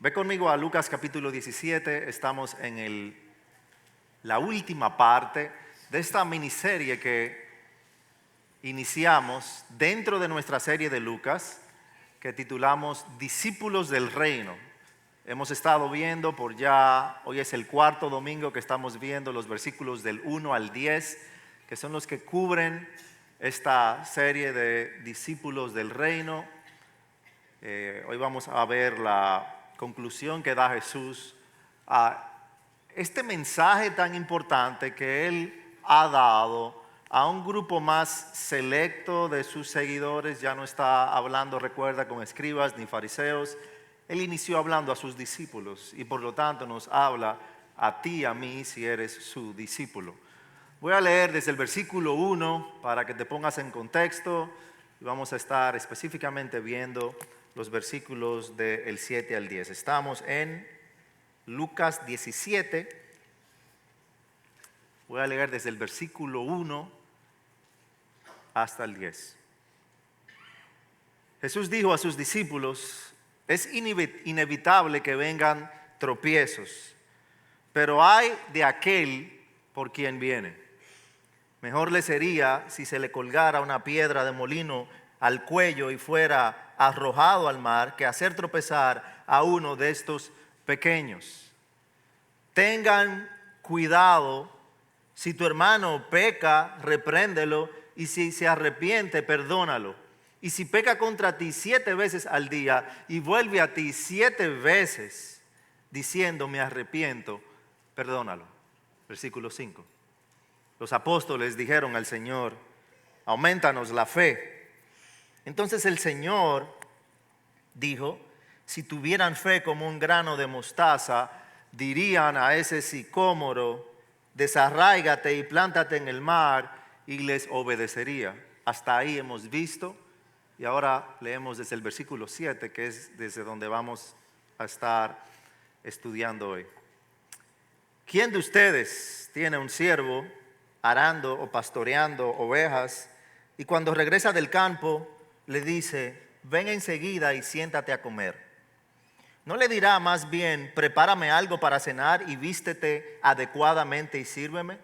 Ve conmigo a Lucas capítulo 17, estamos en la última parte de esta miniserie que iniciamos dentro de nuestra serie de Lucas, que titulamos Discípulos del Reino. Hemos estado viendo hoy es el cuarto domingo que estamos viendo los versículos del 1 al 10, que son los que cubren esta serie de Discípulos del Reino. Hoy vamos a ver la conclusión que da Jesús a este mensaje tan importante que Él ha dado a un grupo más selecto de sus seguidores. Ya no está hablando, recuerda, con escribas ni fariseos. Él inició hablando a sus discípulos y por lo tanto nos habla a ti y a mí si eres su discípulo. Voy a leer desde el versículo 1 para que te pongas en contexto y vamos a estar específicamente viendo los versículos del 7 al 10. Estamos en Lucas 17. Voy a leer desde el versículo 1 hasta el 10. Jesús dijo a sus discípulos: es inevitable que vengan tropiezos, pero ay de aquel por quien viene. Mejor le sería si se le colgara una piedra de molino al cuello y fuera arrojado al mar, que hacer tropezar a uno de estos pequeños. Tengan cuidado: si tu hermano peca, repréndelo, y si se arrepiente, perdónalo. Y si peca contra ti 7 veces al día y vuelve a ti 7 veces diciendo me arrepiento, perdónalo. Versículo 5. Los apóstoles dijeron al Señor: aumentanos la fe. Entonces el Señor dijo: si tuvieran fe como un grano de mostaza, dirían a ese sicómoro: desarráigate y plántate en el mar, y les obedecería. Hasta ahí hemos visto, y ahora leemos desde el versículo 7, que es desde donde vamos a estar estudiando hoy. ¿Quién de ustedes tiene un siervo arando o pastoreando ovejas, y cuando regresa del campo le dice: ven enseguida y siéntate a comer? ¿No le dirá más bien: prepárame algo para cenar y vístete adecuadamente y sírveme?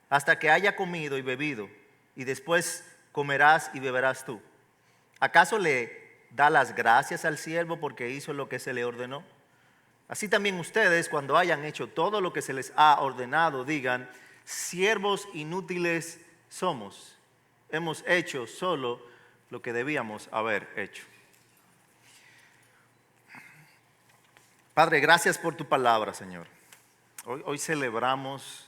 Hasta que haya comido y bebido, y después comerás y beberás tú. ¿Acaso le da las gracias al siervo porque hizo lo que se le ordenó? Así también ustedes, cuando hayan hecho todo lo que se les ha ordenado, digan: siervos inútiles somos, hemos hecho solo lo que debíamos haber hecho. Padre, gracias por tu palabra, Señor. Hoy celebramos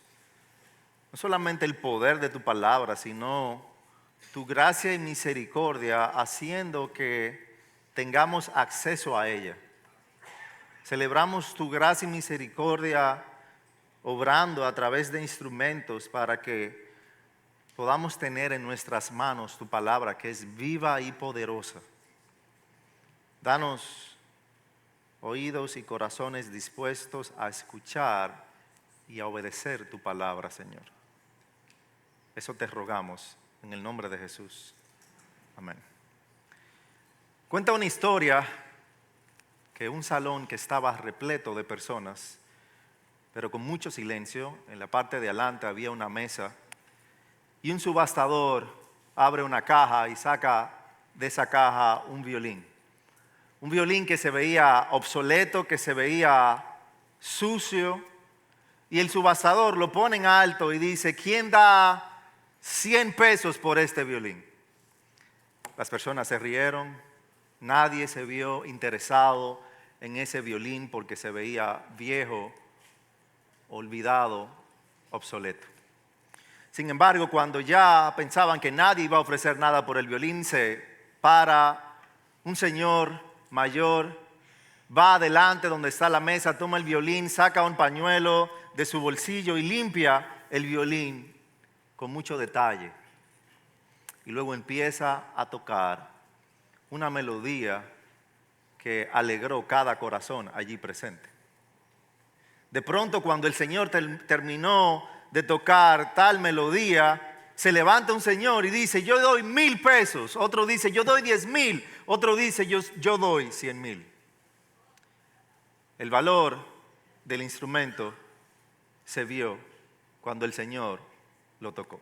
no solamente el poder de tu palabra, sino tu gracia y misericordia, haciendo que tengamos acceso a ella. Celebramos tu gracia y misericordia obrando a través de instrumentos para que podamos tener en nuestras manos tu palabra, que es viva y poderosa. Danos oídos y corazones dispuestos a escuchar y a obedecer tu palabra, Señor. Eso te rogamos en el nombre de Jesús. Amén. Cuenta una historia que un salón que estaba repleto de personas, pero con mucho silencio. En la parte de adelante había una mesa y un subastador abre una caja y saca de esa caja un violín. Un violín que se veía obsoleto, que se veía sucio, y el subastador lo pone en alto y dice: ¿quién da 100 pesos por este violín? Las personas se rieron. Nadie se vio interesado en ese violín porque se veía viejo, olvidado, obsoleto. Sin embargo, cuando ya pensaban que nadie iba a ofrecer nada por el violín, se para un señor mayor, va adelante donde está la mesa, toma el violín, saca un pañuelo de su bolsillo y limpia el violín con mucho detalle. Y luego empieza a tocar una melodía que alegró cada corazón allí presente. De pronto, cuando el Señor terminó de tocar tal melodía, se levanta un señor y dice: yo doy 1,000 pesos. Otro dice: yo doy 10,000. Otro dice: yo doy 100,000. El valor del instrumento se vio cuando el Señor lo tocó.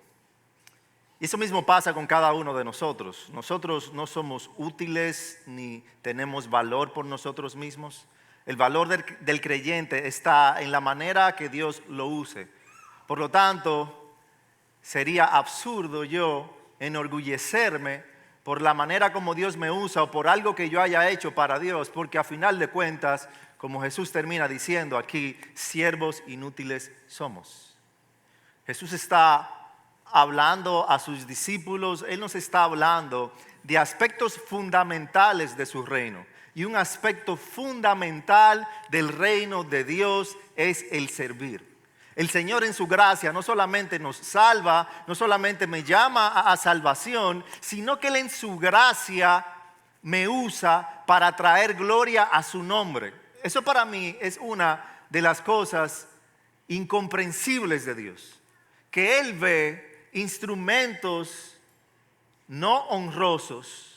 Y eso mismo pasa con cada uno de nosotros. Nosotros no somos útiles ni tenemos valor por nosotros mismos. El valor del creyente está en la manera que Dios lo use. Por lo tanto, sería absurdo yo enorgullecerme por la manera como Dios me usa o por algo que yo haya hecho para Dios, porque a final de cuentas, como Jesús termina diciendo aquí, siervos inútiles somos. Jesús está hablando a sus discípulos, Él nos está hablando de aspectos fundamentales de su reino. Y un aspecto fundamental del reino de Dios es el servir. El Señor en su gracia no solamente nos salva, no solamente me llama a salvación, sino que Él en su gracia me usa para traer gloria a su nombre. Eso para mí es una de las cosas incomprensibles de Dios. Que Él ve instrumentos no honrosos,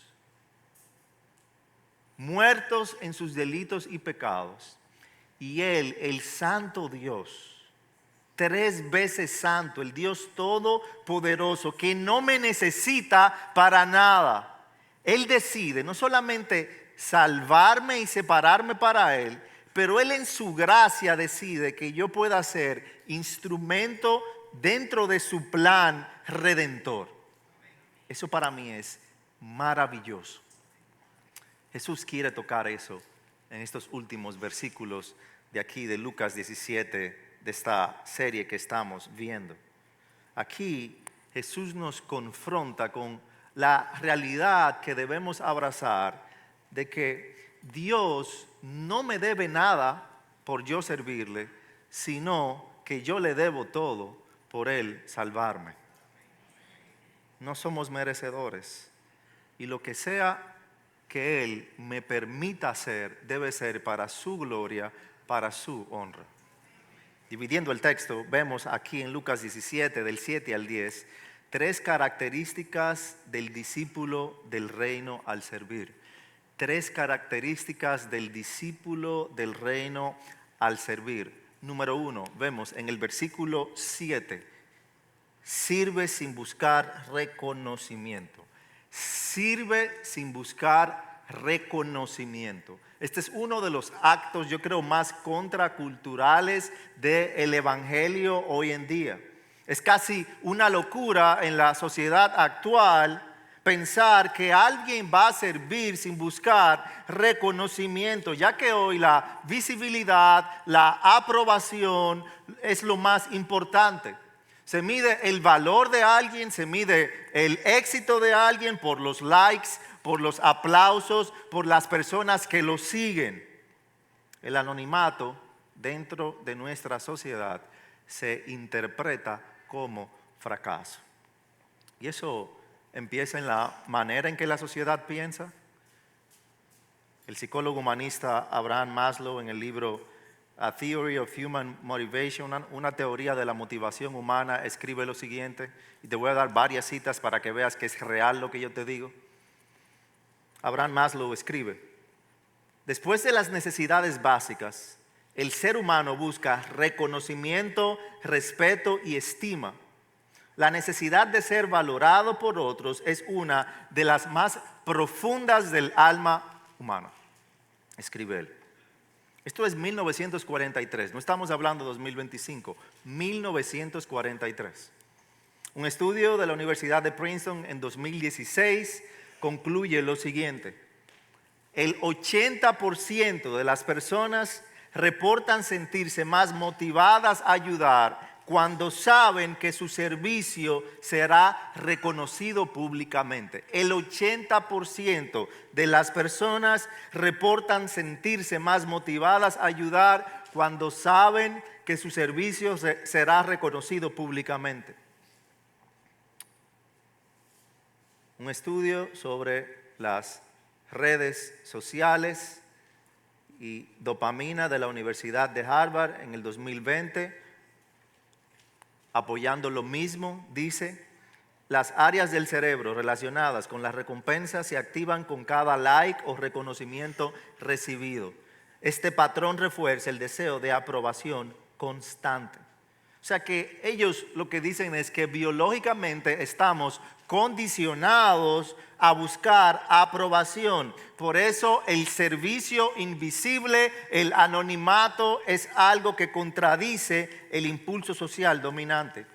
muertos en sus delitos y pecados, y Él, el santo Dios, 3 veces santo, el Dios todopoderoso, que no me necesita para nada, Él decide no solamente salvarme y separarme para Él, pero Él en su gracia decide que yo pueda ser instrumento dentro de su plan redentor. Eso para mí es maravilloso. Jesús quiere tocar eso en estos últimos versículos de aquí de Lucas 17, de esta serie que estamos viendo. Aquí Jesús nos confronta con la realidad que debemos abrazar de que Dios no me debe nada por yo servirle, sino que yo le debo todo por Él salvarme. No somos merecedores, y lo que sea que Él me permita hacer debe ser para su gloria, para su honra. Dividiendo el texto, vemos aquí en Lucas 17, del 7 al 10, 3 características del discípulo del reino al servir. 3 características del discípulo del reino al servir. Número 1, vemos en el versículo 7, sirve sin buscar reconocimiento. Sirve sin buscar reconocimiento. Este es uno de los actos, yo creo, más contraculturales del evangelio hoy en día. Es casi una locura en la sociedad actual pensar que alguien va a servir sin buscar reconocimiento, ya que hoy la visibilidad, la aprobación es lo más importante. Se mide el valor de alguien, se mide el éxito de alguien por los likes, por los aplausos, por las personas que lo siguen. El anonimato dentro de nuestra sociedad se interpreta como fracaso. Y eso empieza en la manera en que la sociedad piensa. El psicólogo humanista Abraham Maslow, en el libro A Theory of Human Motivation, una teoría de la motivación humana, escribe lo siguiente, y te voy a dar varias citas para que veas que es real lo que yo te digo. Abraham Maslow escribe: después de las necesidades básicas, el ser humano busca reconocimiento, respeto y estima. La necesidad de ser valorado por otros es una de las más profundas del alma humana, escribe él. Esto es 1943, no estamos hablando de 2025, 1943. Un estudio de la Universidad de Princeton en 2016 concluye lo siguiente: el 80% de las personas reportan sentirse más motivadas a ayudar cuando saben que su servicio será reconocido públicamente. El 80% de las personas reportan sentirse más motivadas a ayudar cuando saben que su servicio será reconocido públicamente. Un estudio sobre las redes sociales y dopamina de la Universidad de Harvard en el 2020, apoyando lo mismo, dice: las áreas del cerebro relacionadas con las recompensas se activan con cada like o reconocimiento recibido. Este patrón refuerza el deseo de aprobación constante. O sea que ellos lo que dicen es que biológicamente estamos condicionados a buscar aprobación. Por eso el servicio invisible, el anonimato, es algo que contradice el impulso social dominante.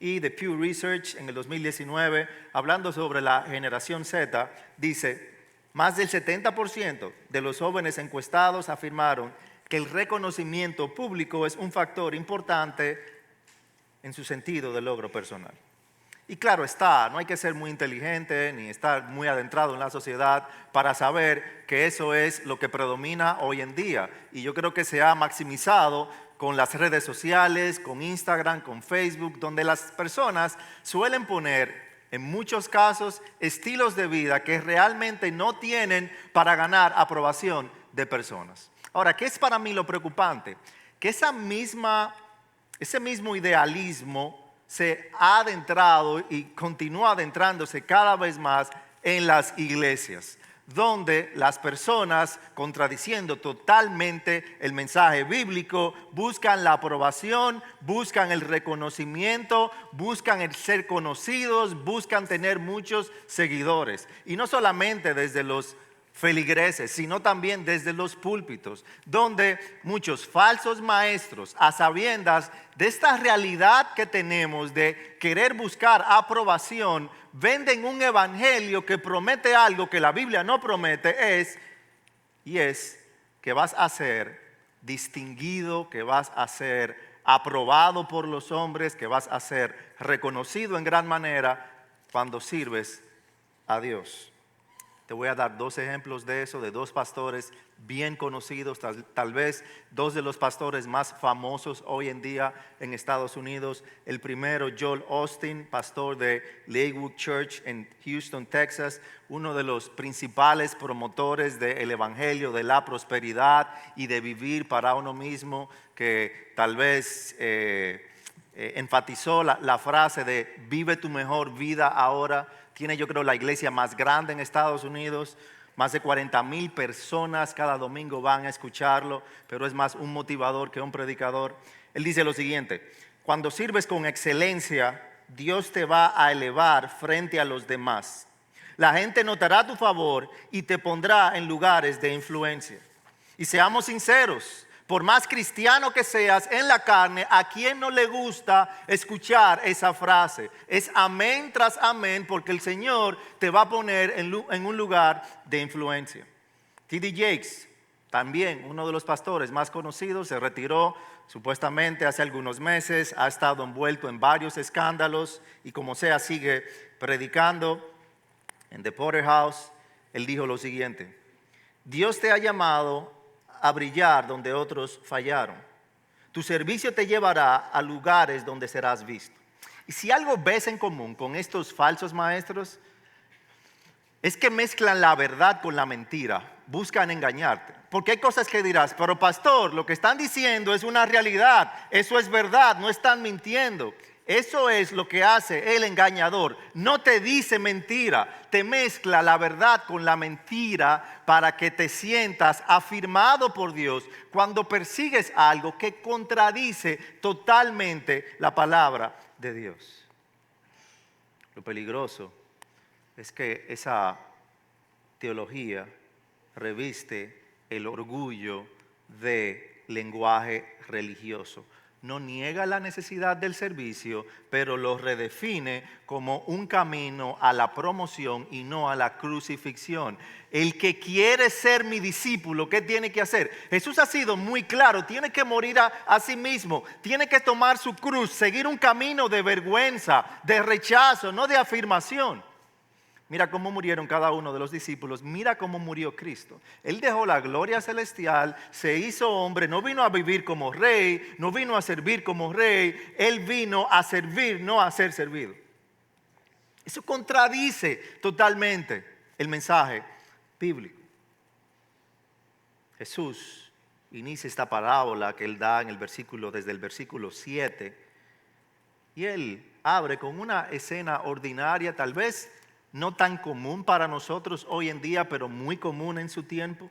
Y The Pew Research en el 2019, hablando sobre la generación Z, dice: más del 70% de los jóvenes encuestados afirmaron que el reconocimiento público es un factor importante en su sentido de logro personal. Y claro está, no hay que ser muy inteligente ni estar muy adentrado en la sociedad para saber que eso es lo que predomina hoy en día. Y yo creo que se ha maximizado con las redes sociales, con Instagram, con Facebook, donde las personas suelen poner, en muchos casos, estilos de vida que realmente no tienen para ganar aprobación de personas. Ahora, ¿qué es para mí lo preocupante? Que ese mismo idealismo se ha adentrado y continúa adentrándose cada vez más en las iglesias, donde las personas, contradiciendo totalmente el mensaje bíblico, buscan la aprobación, buscan el reconocimiento, buscan el ser conocidos, buscan tener muchos seguidores. Y no solamente desde los feligreses, sino también desde los púlpitos, donde muchos falsos maestros, a sabiendas de esta realidad que tenemos de querer buscar aprobación, venden un evangelio que promete algo que la Biblia no promete, es que vas a ser distinguido, que vas a ser aprobado por los hombres, que vas a ser reconocido en gran manera cuando sirves a Dios. Te voy a dar dos ejemplos de eso, de dos pastores bien conocidos, tal vez dos de los pastores más famosos hoy en día en Estados Unidos. El primero, Joel Osteen, pastor de Lakewood Church en Houston, Texas, uno de los principales promotores del evangelio, de la prosperidad y de vivir para uno mismo, que tal vez enfatizó la frase de vive tu mejor vida ahora. Tiene, yo creo, la iglesia más grande en Estados Unidos. Más de 40,000 personas cada domingo van a escucharlo, pero es más un motivador que un predicador. Él dice lo siguiente: cuando sirves con excelencia, Dios te va a elevar frente a los demás. La gente notará tu favor y te pondrá en lugares de influencia. Y seamos sinceros, por más cristiano que seas en la carne, ¿a quién no le gusta escuchar esa frase? Es amén tras amén, porque el Señor te va a poner en un lugar de influencia. T.D. Jakes, también uno de los pastores más conocidos, se retiró supuestamente hace algunos meses, ha estado envuelto en varios escándalos y como sea sigue predicando en The Porter House. Él dijo lo siguiente: Dios te ha llamado a brillar donde otros fallaron. Tu servicio te llevará a lugares donde serás visto. Y si algo ves en común con estos falsos maestros, es que mezclan la verdad con la mentira, buscan engañarte. Porque hay cosas que dirás, pero pastor, lo que están diciendo es una realidad, eso es verdad, no están mintiendo. Eso es lo que hace el engañador. No te dice mentira, te mezcla la verdad con la mentira para que te sientas afirmado por Dios cuando persigues algo que contradice totalmente la palabra de Dios. Lo peligroso es que esa teología reviste el orgullo de lenguaje religioso. No niega la necesidad del servicio, pero lo redefine como un camino a la promoción y no a la crucifixión. El que quiere ser mi discípulo, ¿qué tiene que hacer? Jesús ha sido muy claro, tiene que morir a sí mismo, tiene que tomar su cruz, seguir un camino de vergüenza, de rechazo, no de afirmación. Mira cómo murieron cada uno de los discípulos. Mira cómo murió Cristo. Él dejó la gloria celestial, se hizo hombre, no vino a vivir como rey, no vino a servir como rey. Él vino a servir, no a ser servido. Eso contradice totalmente el mensaje bíblico. Jesús inicia esta parábola que él da desde el versículo 7. Y él abre con una escena ordinaria, tal vez no tan común para nosotros hoy en día, pero muy común en su tiempo.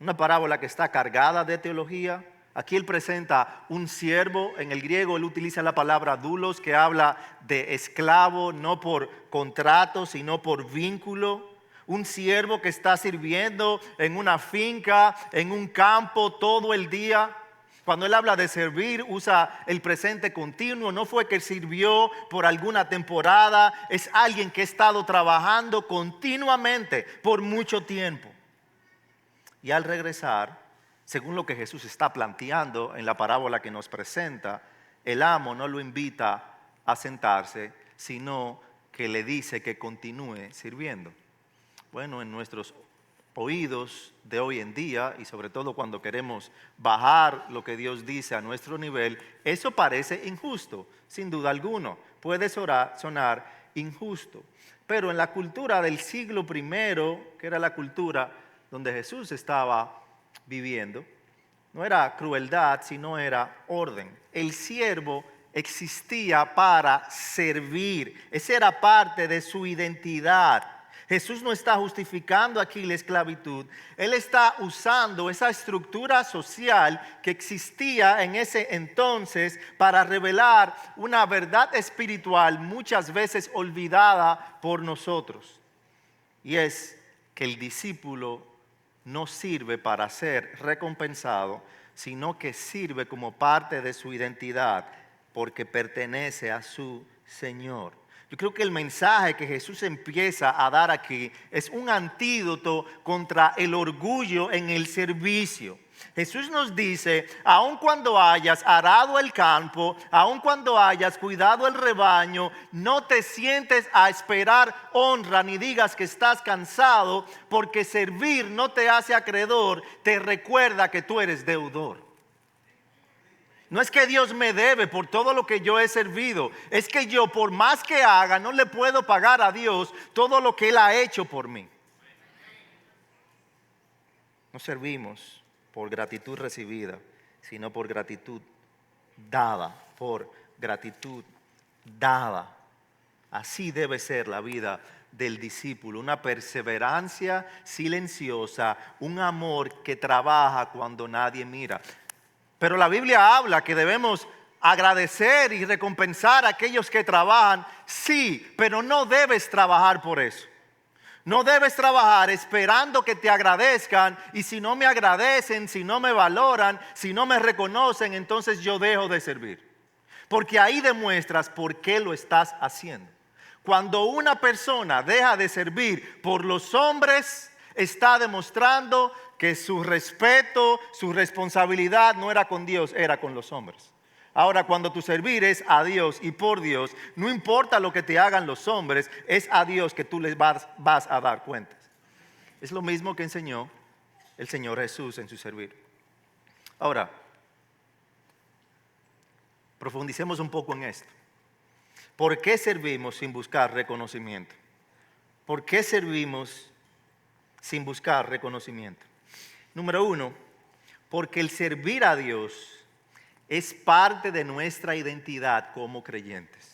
Una parábola que está cargada de teología. Aquí él presenta un siervo, en el griego él utiliza la palabra doulos, que habla de esclavo, no por contrato, sino por vínculo. Un siervo que está sirviendo en una finca, en un campo todo el día. Cuando él habla de servir, usa el presente continuo. No fue que sirvió por alguna temporada, es alguien que ha estado trabajando continuamente por mucho tiempo. Y al regresar, según lo que Jesús está planteando en la parábola que nos presenta, el amo no lo invita a sentarse, sino que le dice que continúe sirviendo. Bueno, en nuestros oídos de hoy en día, y sobre todo cuando queremos bajar lo que Dios dice a nuestro nivel, eso parece injusto, sin duda alguno. Puede sonar injusto. Pero en la cultura del siglo I, que era la cultura donde Jesús estaba viviendo, no era crueldad, sino era orden. El siervo existía para servir. Esa era parte de su identidad. Jesús no está justificando aquí la esclavitud. Él está usando esa estructura social que existía en ese entonces para revelar una verdad espiritual muchas veces olvidada por nosotros. Y es que el discípulo no sirve para ser recompensado, sino que sirve como parte de su identidad porque pertenece a su Señor. Yo creo que el mensaje que Jesús empieza a dar aquí es un antídoto contra el orgullo en el servicio. Jesús nos dice, aun cuando hayas arado el campo, aun cuando hayas cuidado el rebaño, no te sientes a esperar honra ni digas que estás cansado, porque servir no te hace acreedor, te recuerda que tú eres deudor. No es que Dios me debe por todo lo que yo he servido, es que yo por más que haga no le puedo pagar a Dios todo lo que Él ha hecho por mí. No servimos por gratitud recibida, sino por gratitud dada, por gratitud dada. Así debe ser la vida del discípulo, una perseverancia silenciosa, un amor que trabaja cuando nadie mira. Pero la Biblia habla que debemos agradecer y recompensar a aquellos que trabajan, sí, pero no debes trabajar por eso. No debes trabajar esperando que te agradezcan, y si no me agradecen, si no me valoran, si no me reconocen, entonces yo dejo de servir. Porque ahí demuestras por qué lo estás haciendo. Cuando una persona deja de servir por los hombres, está demostrando que su respeto, su responsabilidad no era con Dios, era con los hombres. Ahora, cuando tu servir es a Dios y por Dios, no importa lo que te hagan los hombres, es a Dios que tú les vas a dar cuentas. Es lo mismo que enseñó el Señor Jesús en su servir. Ahora, profundicemos un poco en esto. ¿Por qué servimos sin buscar reconocimiento? ¿Por qué servimos sin buscar reconocimiento? Número uno, porque el servir a Dios es parte de nuestra identidad como creyentes.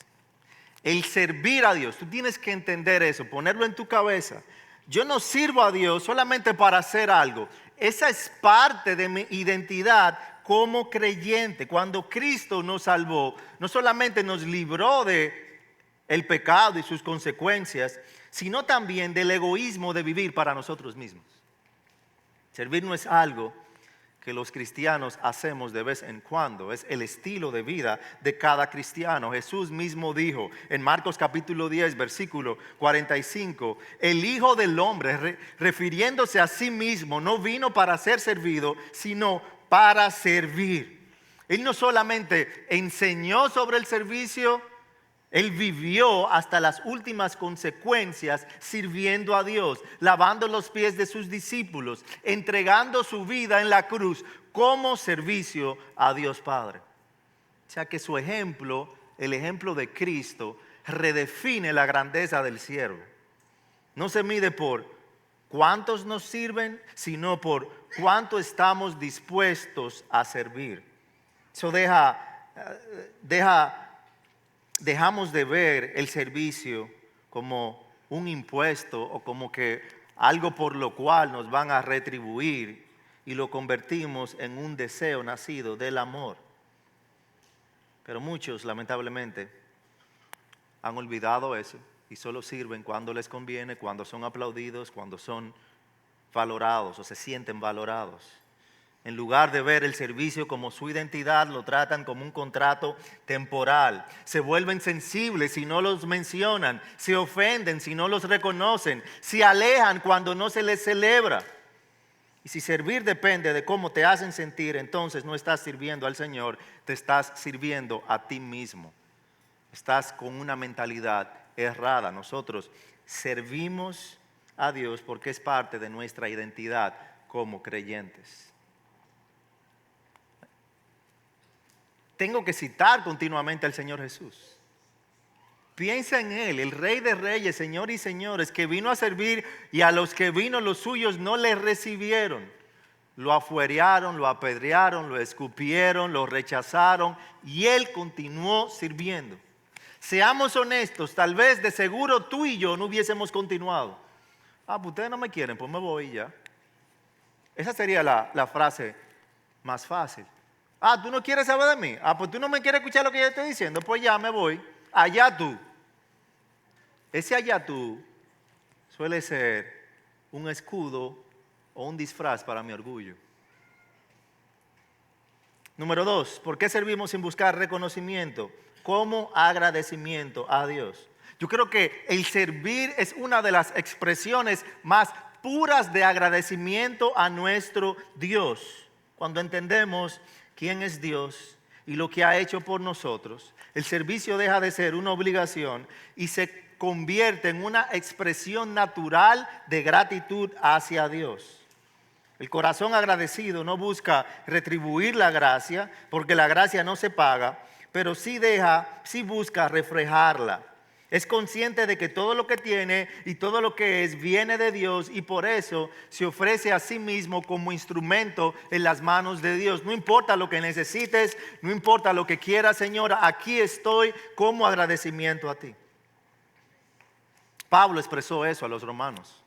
El servir a Dios, tú tienes que entender eso, ponerlo en tu cabeza. Yo no sirvo a Dios solamente para hacer algo. Esa es parte de mi identidad como creyente. Cuando Cristo nos salvó, no solamente nos libró de el pecado y sus consecuencias, sino también del egoísmo de vivir para nosotros mismos. Servir no es algo que los cristianos hacemos de vez en cuando, es el estilo de vida de cada cristiano. Jesús mismo dijo en Marcos capítulo 10, versículo 45, el Hijo del Hombre, refiriéndose a sí mismo, no vino para ser servido, sino para servir. Él no solamente enseñó sobre el servicio, Él vivió hasta las últimas consecuencias sirviendo a Dios, lavando los pies de sus discípulos, entregando su vida en la cruz como servicio a Dios Padre. O sea que su ejemplo, el ejemplo de Cristo, redefine la grandeza del siervo. No se mide por cuántos nos sirven, sino por cuánto estamos dispuestos a servir. Eso dejamos de ver el servicio como un impuesto o como que algo por lo cual nos van a retribuir, y lo convertimos en un deseo nacido del amor. Pero muchos, lamentablemente, han olvidado eso y solo sirven cuando les conviene, cuando son aplaudidos, cuando son valorados o se sienten valorados. En lugar de ver el servicio como su identidad, lo tratan como un contrato temporal. Se vuelven sensibles si no los mencionan, se ofenden si no los reconocen, se alejan cuando no se les celebra. Y si servir depende de cómo te hacen sentir, entonces no estás sirviendo al Señor, te estás sirviendo a ti mismo. Estás con una mentalidad errada. Nosotros servimos a Dios porque es parte de nuestra identidad como creyentes. Tengo que citar continuamente al Señor Jesús. Piensa en Él, el Rey de Reyes, Señor y señores, que vino a servir y a los que vino los suyos no le recibieron. Lo afuerearon, lo apedrearon, lo escupieron, lo rechazaron y Él continuó sirviendo. Seamos honestos, tal vez de seguro tú y yo no hubiésemos continuado. Pues ustedes no me quieren, pues me voy ya. Esa sería la frase más fácil. ¿Tú no quieres saber de mí? Pues tú no me quieres escuchar lo que yo estoy diciendo, pues ya me voy. Allá tú. Ese allá tú suele ser un escudo o un disfraz para mi orgullo. Número 2, ¿por qué servimos sin buscar reconocimiento? Como agradecimiento a Dios. Yo creo que el servir es una de las expresiones más puras de agradecimiento a nuestro Dios. Cuando entendemos quién es Dios y lo que ha hecho por nosotros, el servicio deja de ser una obligación y se convierte en una expresión natural de gratitud hacia Dios. El corazón agradecido no busca retribuir la gracia, porque la gracia no se paga, pero sí busca reflejarla. Es consciente de que todo lo que tiene y todo lo que es viene de Dios y por eso se ofrece a sí mismo como instrumento en las manos de Dios. No importa lo que necesites, no importa lo que quieras, Señora, aquí estoy como agradecimiento a ti. Pablo expresó eso a los romanos.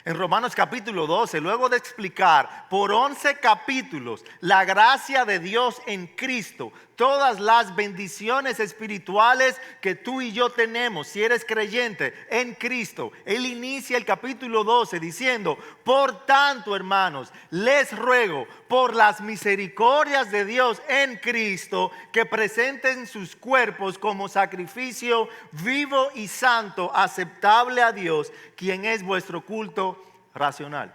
En Romanos capítulo 12, luego de explicar por 11 capítulos la gracia de Dios en Cristo, todas las bendiciones espirituales que tú y yo tenemos, si eres creyente en Cristo, él inicia el capítulo 12 diciendo: por tanto, hermanos, les ruego por las misericordias de Dios en Cristo, que presenten sus cuerpos como sacrificio vivo y santo, aceptable a Dios, quien es vuestro culto racional.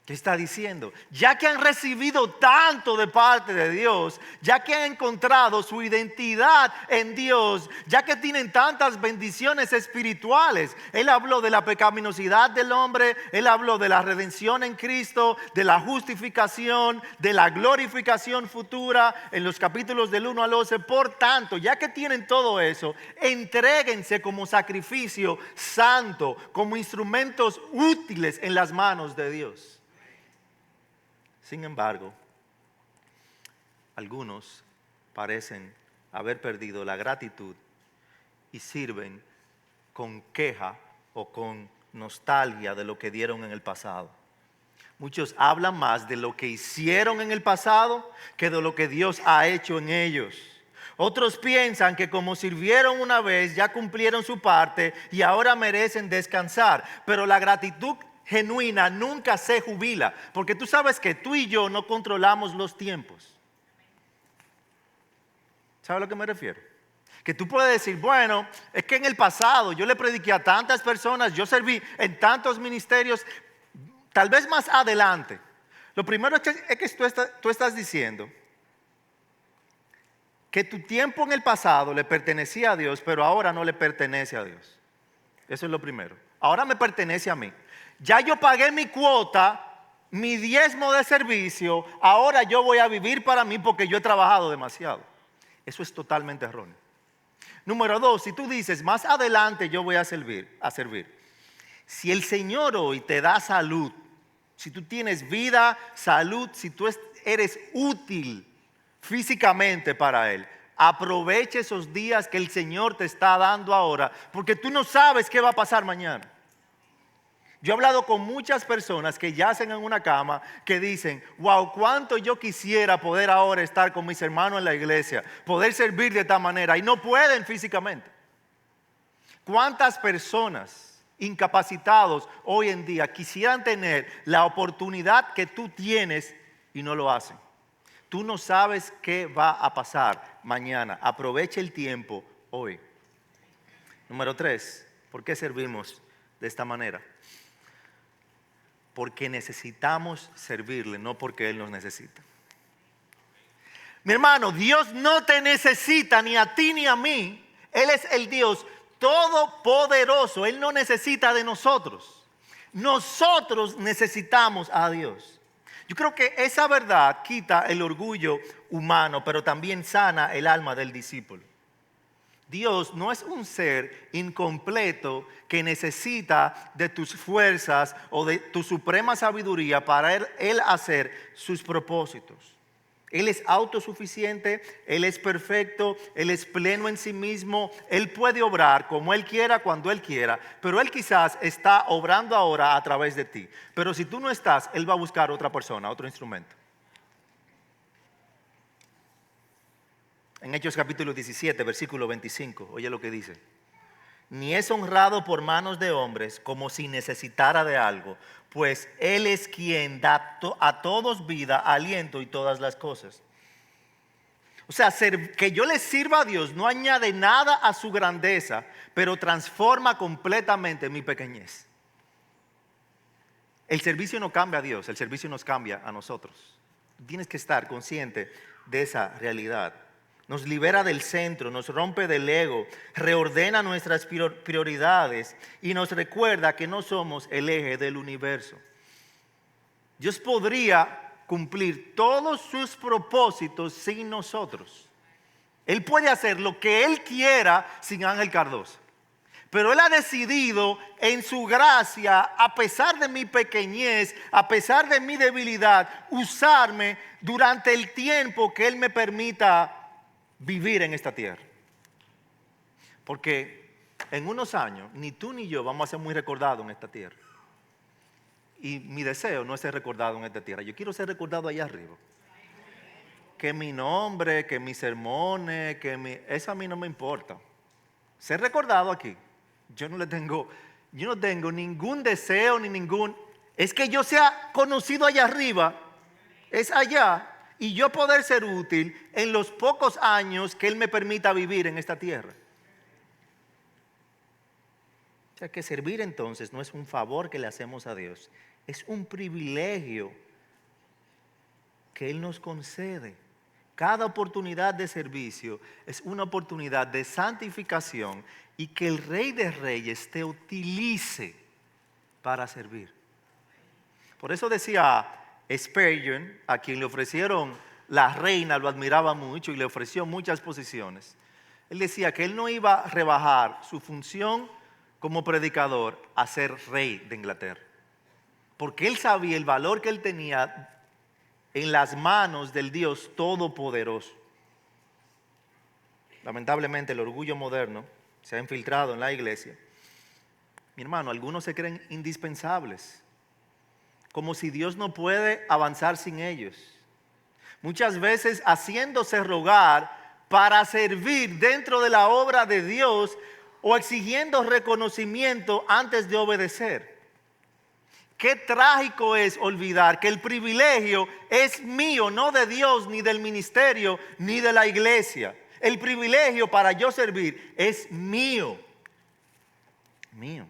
¿Qué está diciendo? Ya que han recibido tanto de parte de Dios, ya que han encontrado su identidad en Dios, ya que tienen tantas bendiciones espirituales. Él habló de la pecaminosidad del hombre, él habló de la redención en Cristo, de la justificación, de la glorificación futura en los capítulos del 1 al 11. Por tanto, ya que tienen todo eso, entréguense como sacrificio santo, como instrumentos útiles en las manos de Dios. Sin embargo, algunos parecen haber perdido la gratitud y sirven con queja o con nostalgia de lo que dieron en el pasado. Muchos hablan más de lo que hicieron en el pasado que de lo que Dios ha hecho en ellos. Otros piensan que como sirvieron una vez ya cumplieron su parte y ahora merecen descansar. Pero la gratitud genuina nunca se jubila, porque tú sabes que tú y yo no controlamos los tiempos. ¿Sabes a lo que me refiero? Que tú puedes decir, bueno, es que en el pasado yo le prediqué a tantas personas, yo serví en tantos ministerios, tal vez más adelante. Lo primero es que tú estás diciendo que tu tiempo en el pasado le pertenecía a Dios, pero ahora no le pertenece a Dios. Eso es lo primero. Ahora me pertenece a mí. Ya yo pagué mi cuota, mi diezmo de servicio, ahora yo voy a vivir para mí porque yo he trabajado demasiado. Eso es totalmente erróneo. Número 2, si tú dices, más adelante yo voy a servir. Si el Señor hoy te da salud, si tú tienes vida, salud, si tú eres útil físicamente para Él, aproveche esos días que el Señor te está dando ahora, porque tú no sabes qué va a pasar mañana. Yo he hablado con muchas personas que yacen en una cama que dicen, wow, cuánto yo quisiera poder ahora estar con mis hermanos en la iglesia, poder servir de esta manera, y no pueden físicamente. ¿Cuántas personas incapacitados hoy en día quisieran tener la oportunidad que tú tienes y no lo hacen? Tú no sabes qué va a pasar mañana. Aprovecha el tiempo hoy. Número 3, ¿por qué servimos de esta manera? Porque necesitamos servirle, no porque Él nos necesita. Mi hermano, Dios no te necesita ni a ti ni a mí. Él es el Dios todopoderoso. Él no necesita de nosotros. Nosotros necesitamos a Dios. Yo creo que esa verdad quita el orgullo humano, pero también sana el alma del discípulo. Dios no es un ser incompleto que necesita de tus fuerzas o de tu suprema sabiduría para él hacer sus propósitos. Él es autosuficiente, Él es perfecto, Él es pleno en sí mismo. Él puede obrar como Él quiera, cuando Él quiera, pero Él quizás está obrando ahora a través de ti. Pero si tú no estás, Él va a buscar otra persona, otro instrumento. En Hechos capítulo 17, versículo 25, oye lo que dice. Ni es honrado por manos de hombres como si necesitara de algo, pues Él es quien da a todos vida, aliento y todas las cosas. O sea, que yo le sirva a Dios no añade nada a su grandeza, pero transforma completamente mi pequeñez. El servicio no cambia a Dios, el servicio nos cambia a nosotros. Tienes que estar consciente de esa realidad. Nos libera del centro, nos rompe del ego, reordena nuestras prioridades y nos recuerda que no somos el eje del universo. Dios podría cumplir todos sus propósitos sin nosotros. Él puede hacer lo que Él quiera sin Ángel Cardoso. Pero Él ha decidido en su gracia, a pesar de mi pequeñez, a pesar de mi debilidad, usarme durante el tiempo que Él me permita vivir en esta tierra. Porque en unos años ni tú ni yo vamos a ser muy recordados en esta tierra. Y mi deseo no es ser recordado en esta tierra. Yo quiero ser recordado allá arriba. Que mi nombre, que mis sermones, eso a mí no me importa. Ser recordado aquí, yo no tengo ningún deseo ni ningún. Es que yo sea conocido allá arriba, es allá. Y yo poder ser útil en los pocos años que Él me permita vivir en esta tierra. O sea que servir entonces no es un favor que le hacemos a Dios, es un privilegio que Él nos concede. Cada oportunidad de servicio es una oportunidad de santificación y que el Rey de Reyes te utilice para servir. Por eso decía Spurgeon, a quien le ofrecieron la reina, lo admiraba mucho y le ofreció muchas posiciones. Él decía que él no iba a rebajar su función como predicador a ser rey de Inglaterra, porque él sabía el valor que él tenía en las manos del Dios Todopoderoso. Lamentablemente el orgullo moderno se ha infiltrado en la iglesia. Mi hermano, algunos se creen indispensables, como si Dios no puede avanzar sin ellos. Muchas veces haciéndose rogar para servir dentro de la obra de Dios o exigiendo reconocimiento antes de obedecer. Qué trágico es olvidar que el privilegio es mío, no de Dios, ni del ministerio, ni de la iglesia. El privilegio para yo servir es mío. Mío.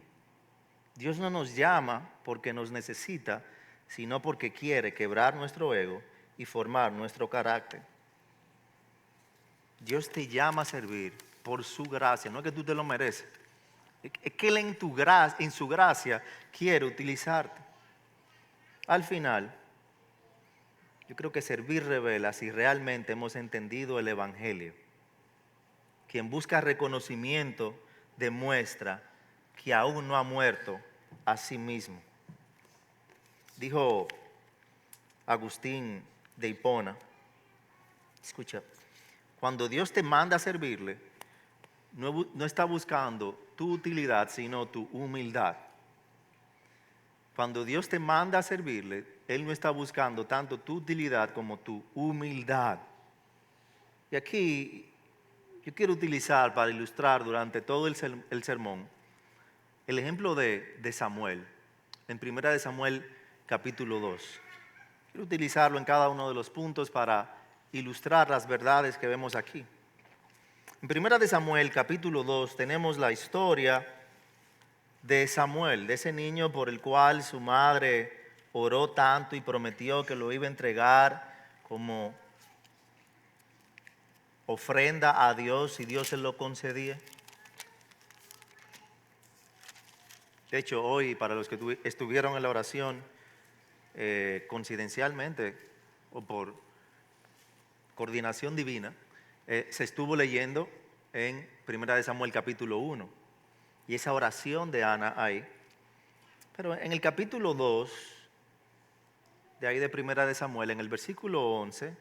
Dios no nos llama porque nos necesita, sino porque quiere quebrar nuestro ego y formar nuestro carácter. Dios te llama a servir por su gracia, no es que tú te lo mereces. Es que Él en su gracia quiere utilizarte. Al final, yo creo que servir revela si realmente hemos entendido el Evangelio. Quien busca reconocimiento demuestra que aún no ha muerto a sí mismo. Dijo Agustín de Hipona, escucha, cuando Dios te manda a servirle, no está buscando tu utilidad, sino tu humildad. Cuando Dios te manda a servirle, Él no está buscando tanto tu utilidad como tu humildad. Y aquí yo quiero utilizar para ilustrar durante todo el sermón el ejemplo de Samuel, en 1 de Samuel capítulo 2. Quiero utilizarlo en cada uno de los puntos para ilustrar las verdades que vemos aquí. En 1 de Samuel capítulo 2 tenemos la historia de Samuel, de ese niño por el cual su madre oró tanto y prometió que lo iba a entregar como ofrenda a Dios y Dios se lo concedía. De hecho, hoy, para los que estuvieron en la oración, coincidencialmente o por coordinación divina, se estuvo leyendo en 1 de Samuel capítulo 1 y esa oración de Ana ahí. Pero en el capítulo 2, de ahí de 1 de Samuel, en el versículo 11,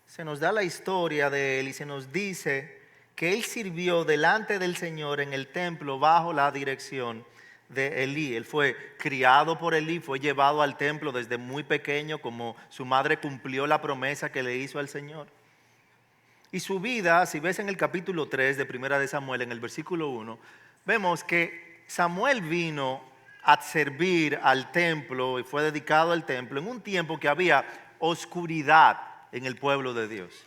se nos da la historia de él y se nos dice que él sirvió delante del Señor en el templo bajo la dirección de Elí. Él fue criado por Elí, fue llevado al templo desde muy pequeño, como su madre cumplió la promesa que le hizo al Señor. Y su vida, si ves en el capítulo 3 de 1 de Samuel, en el versículo 1, vemos que Samuel vino a servir al templo y fue dedicado al templo en un tiempo que había oscuridad en el pueblo de Dios.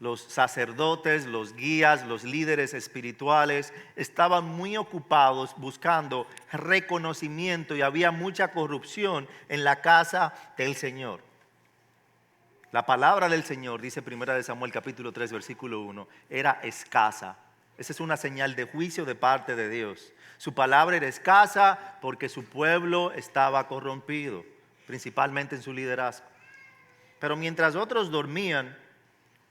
Los sacerdotes, los guías, los líderes espirituales estaban muy ocupados buscando reconocimiento y había mucha corrupción en la casa del Señor. La palabra del Señor, dice 1 de Samuel capítulo 3 versículo 1, era escasa. Esa es una señal de juicio de parte de Dios. Su palabra era escasa porque su pueblo estaba corrompido, principalmente en su liderazgo. Pero mientras otros dormían,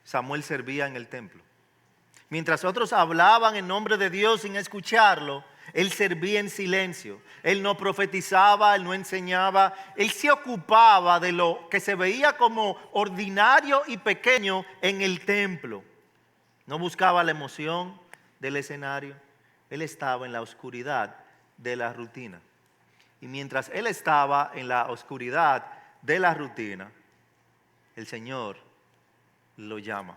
Samuel servía en el templo. Mientras otros hablaban en nombre de Dios sin escucharlo, él servía en silencio. Él no profetizaba, él no enseñaba. Él se ocupaba de lo que se veía como ordinario y pequeño en el templo. No buscaba la emoción del escenario. Él estaba en la oscuridad de la rutina. Y mientras él estaba en la oscuridad de la rutina, el Señor lo llama.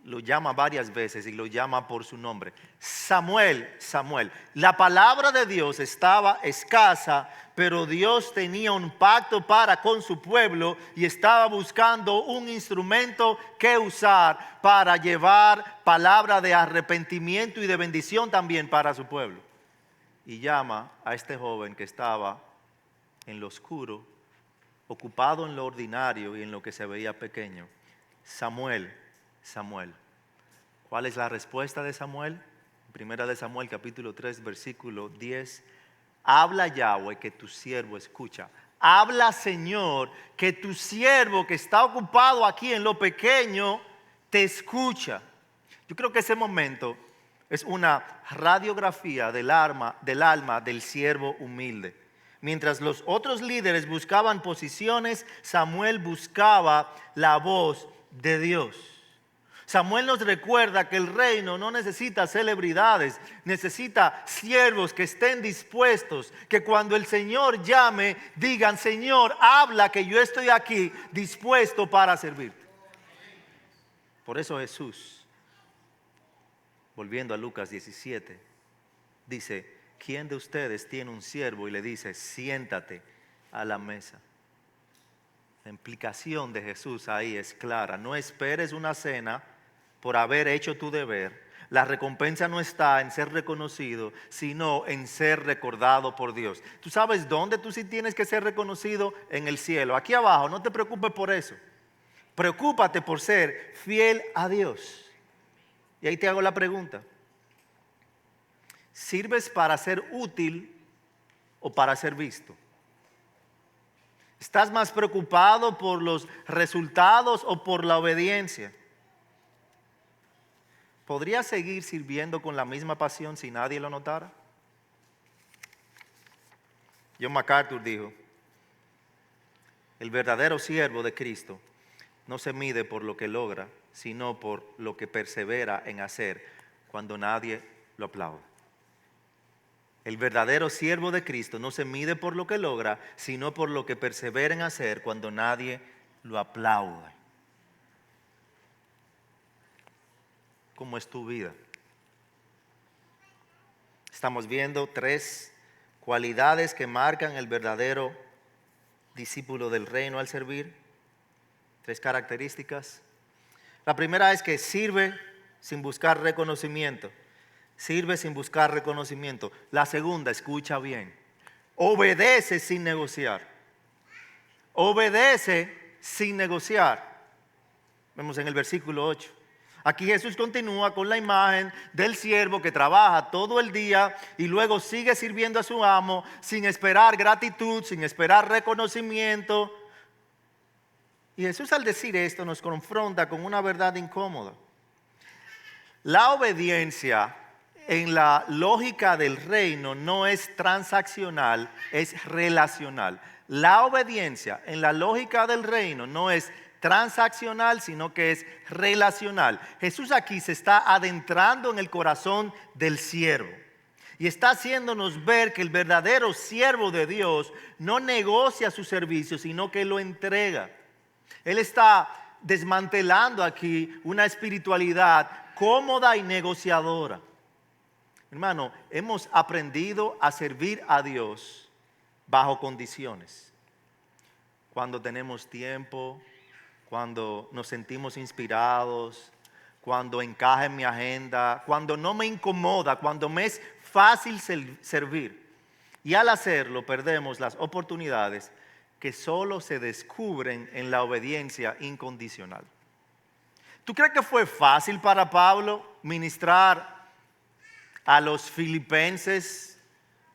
Lo llama varias veces y lo llama por su nombre. Samuel, Samuel. La palabra de Dios estaba escasa, pero Dios tenía un pacto para con su pueblo y estaba buscando un instrumento que usar para llevar palabra de arrepentimiento y de bendición también para su pueblo. Y llama a este joven que estaba en lo oscuro, ocupado en lo ordinario y en lo que se veía pequeño. Samuel, Samuel. ¿Cuál es la respuesta de Samuel? Primera de Samuel capítulo 3 versículo 10. Habla Yahweh que tu siervo escucha. Habla Señor que tu siervo que está ocupado aquí en lo pequeño te escucha. Yo creo que ese momento es una radiografía del alma del siervo humilde. Mientras los otros líderes buscaban posiciones, Samuel buscaba la voz de Dios. Samuel nos recuerda que el reino no necesita celebridades, necesita siervos que estén dispuestos, que cuando el Señor llame, digan, Señor, habla que yo estoy aquí dispuesto para servirte. Por eso Jesús, volviendo a Lucas 17, dice, ¿quién de ustedes tiene un siervo y le dice, siéntate a la mesa? La implicación de Jesús ahí es clara. No esperes una cena por haber hecho tu deber. La recompensa no está en ser reconocido, sino en ser recordado por Dios. ¿Tú sabes dónde tú sí tienes que ser reconocido? En el cielo. Aquí abajo, no te preocupes por eso. Preocúpate por ser fiel a Dios. Y ahí te hago la pregunta. ¿Sirves para ser útil o para ser visto? ¿Estás más preocupado por los resultados o por la obediencia? ¿Podrías seguir sirviendo con la misma pasión si nadie lo notara? John MacArthur dijo, el verdadero siervo de Cristo no se mide por lo que logra, sino por lo que persevera en hacer cuando nadie lo aplaude. El verdadero siervo de Cristo no se mide por lo que logra, sino por lo que persevera en hacer cuando nadie lo aplaude. ¿Cómo es tu vida? Estamos viendo 3 cualidades que marcan el verdadero discípulo del reino al servir. 3 características. La primera es que sirve sin buscar reconocimiento. Sirve sin buscar reconocimiento. La segunda, escucha bien, obedece sin negociar. Obedece sin negociar. Vemos en el versículo 8. Aquí Jesús continúa con la imagen del siervo que trabaja todo el día y luego sigue sirviendo a su amo sin esperar gratitud, sin esperar reconocimiento. Y Jesús, al decir esto, nos confronta con una verdad incómoda. La obediencia en la lógica del reino no es transaccional, es relacional. La obediencia en la lógica del reino no es transaccional, sino que es relacional. Jesús aquí se está adentrando en el corazón del siervo y está haciéndonos ver que el verdadero siervo de Dios no negocia su servicio, sino que lo entrega. Él está desmantelando aquí una espiritualidad cómoda y negociadora. Hermano, hemos aprendido a servir a Dios bajo condiciones. Cuando tenemos tiempo, cuando nos sentimos inspirados, cuando encaja en mi agenda, cuando no me incomoda, cuando me es fácil servir. Y al hacerlo perdemos las oportunidades que solo se descubren en la obediencia incondicional. ¿Tú crees que fue fácil para Pablo ministrar a los filipenses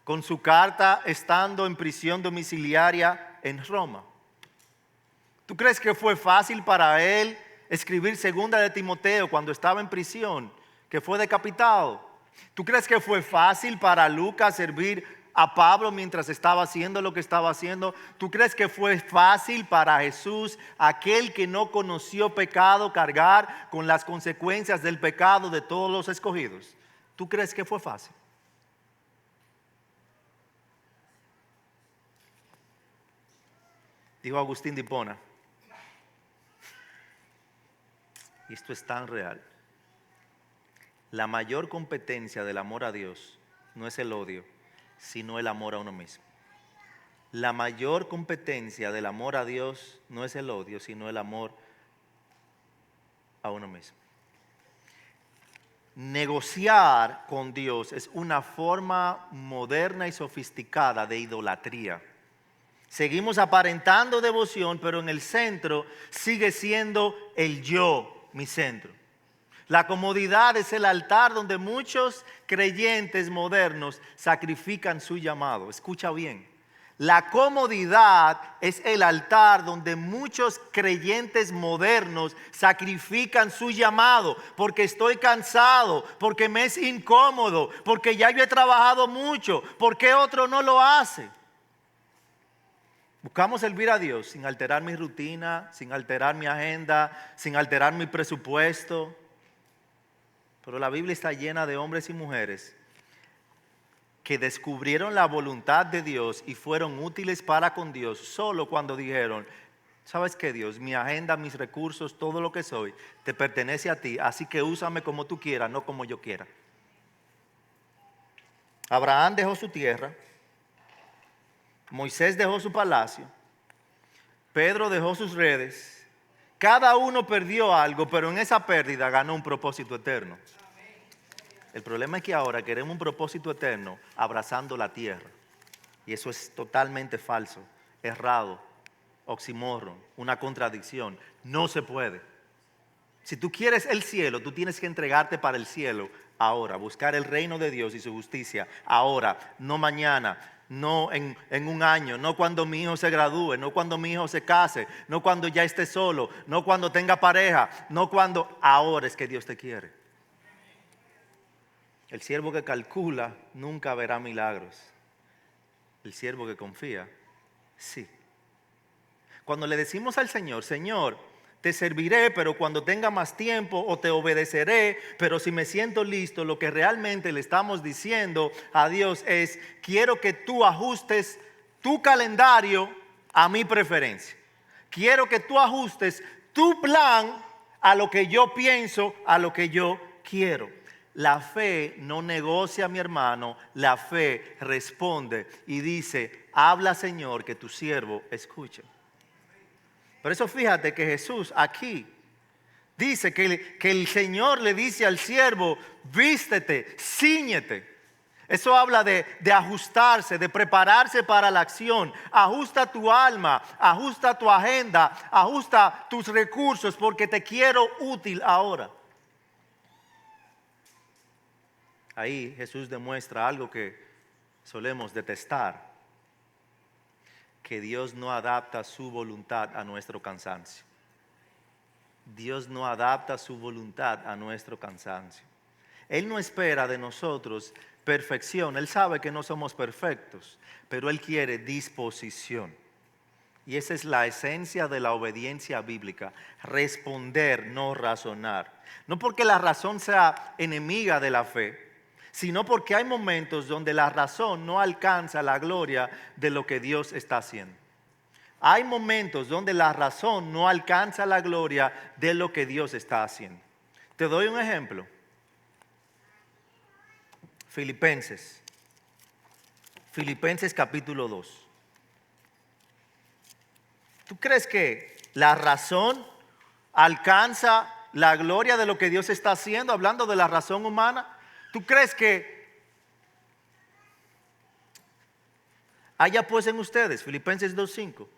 con su carta estando en prisión domiciliaria en Roma? ¿Tú crees que fue fácil para él escribir 2 de Timoteo cuando estaba en prisión, que fue decapitado? ¿Tú crees que fue fácil para Lucas servir a Pablo mientras estaba haciendo lo que estaba haciendo? ¿Tú crees que fue fácil para Jesús, aquel que no conoció pecado, cargar con las consecuencias del pecado de todos los escogidos? ¿Tú crees que fue fácil? Dijo Agustín de Hipona, y esto es tan real: la mayor competencia del amor a Dios no es el odio, sino el amor a uno mismo. La mayor competencia del amor a Dios no es el odio, sino el amor a uno mismo. Negociar con Dios es una forma moderna y sofisticada de idolatría. Seguimos aparentando devoción, pero en el centro sigue siendo el yo, mi centro. La comodidad es el altar donde muchos creyentes modernos sacrifican su llamado. Escucha bien. La comodidad es el altar donde muchos creyentes modernos sacrifican su llamado, porque estoy cansado, porque me es incómodo, porque ya yo he trabajado mucho, porque otro no lo hace. Buscamos servir a Dios sin alterar mi rutina, sin alterar mi agenda, sin alterar mi presupuesto. Pero la Biblia está llena de hombres y mujeres que descubrieron la voluntad de Dios y fueron útiles para con Dios solo cuando dijeron: ¿sabes qué, Dios? Mi agenda, mis recursos, todo lo que soy, te pertenece a ti, así que úsame como tú quieras, no como yo quiera. Abraham dejó su tierra, Moisés dejó su palacio, Pedro dejó sus redes. Cada uno perdió algo, pero en esa pérdida ganó un propósito eterno. El problema es que ahora queremos un propósito eterno abrazando la tierra. Y eso es totalmente falso, errado, oxímoron, una contradicción. No se puede. Si tú quieres el cielo, tú tienes que entregarte para el cielo ahora. Buscar el reino de Dios y su justicia ahora, no mañana, no en un año, no cuando mi hijo se gradúe, no cuando mi hijo se case, no cuando ya esté solo, no cuando tenga pareja, no cuando... Ahora es que Dios te quiere. El siervo que calcula nunca verá milagros. El siervo que confía, sí. Cuando le decimos al Señor: Señor, te serviré, pero cuando tenga más tiempo, o te obedeceré, pero si me siento listo. Lo que realmente le estamos diciendo a Dios es: quiero que tú ajustes tu calendario a mi preferencia. Quiero que tú ajustes tu plan a lo que yo pienso, a lo que yo quiero. La fe no negocia, mi hermano. La fe responde y dice: habla, Señor, que tu siervo escuche. Por eso fíjate que Jesús aquí dice que el Señor le dice al siervo: vístete, cíñete. Eso habla de ajustarse, de prepararse para la acción. Ajusta tu alma, ajusta tu agenda, ajusta tus recursos, porque te quiero útil ahora. Ahí Jesús demuestra algo que solemos detestar: que Dios no adapta su voluntad a nuestro cansancio. Dios no adapta su voluntad a nuestro cansancio. Él no espera de nosotros perfección. Él sabe que no somos perfectos, pero Él quiere disposición. Y esa es la esencia de la obediencia bíblica: responder, no razonar. No porque la razón sea enemiga de la fe, sino porque hay momentos donde la razón no alcanza la gloria de lo que Dios está haciendo. Hay momentos donde la razón no alcanza la gloria de lo que Dios está haciendo. Te doy un ejemplo. Filipenses capítulo 2. ¿Tú crees que la razón alcanza la gloria de lo que Dios está haciendo? Hablando de la razón humana. ¿Tú crees que haya pues en ustedes, Filipenses 2:5,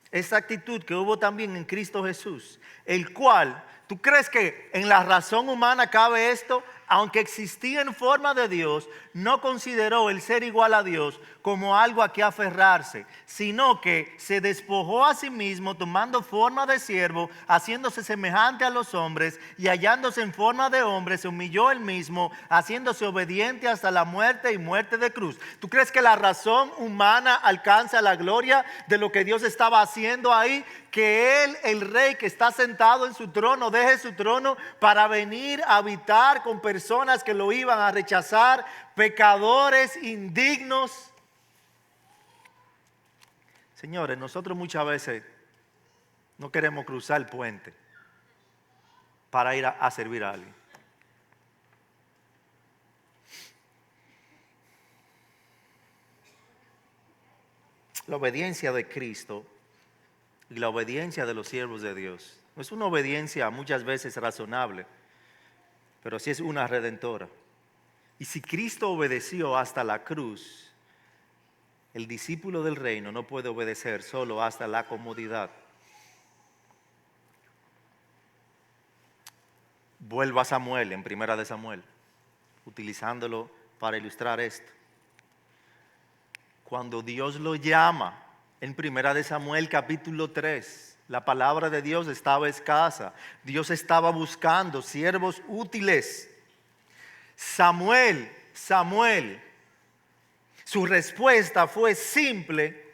esa actitud que hubo también en Cristo Jesús, el cual, ¿tú crees que en la razón humana cabe esto? Aunque existía en forma de Dios, no consideró el ser igual a Dios como algo a que aferrarse, sino que se despojó a sí mismo, tomando forma de siervo, haciéndose semejante a los hombres, y hallándose en forma de hombre, se humilló él mismo, haciéndose obediente hasta la muerte y muerte de cruz. ¿Tú crees que la razón humana alcanza la gloria de lo que Dios estaba haciendo ahí? Que Él, el Rey que está sentado en su trono, deje su trono para venir a habitar con personas que lo iban a rechazar, pecadores indignos. Señores, nosotros muchas veces no queremos cruzar el puente para ir a servir a alguien. La obediencia de Cristo y la obediencia de los siervos de Dios no es una obediencia muchas veces razonable, pero sí es una redentora. Y si Cristo obedeció hasta la cruz, el discípulo del reino no puede obedecer solo hasta la comodidad. Vuelvo a Samuel, en Primera de Samuel, utilizándolo para ilustrar esto. Cuando Dios lo llama, en Primera de Samuel capítulo 3, la palabra de Dios estaba escasa. Dios estaba buscando siervos útiles. Samuel, su respuesta fue simple,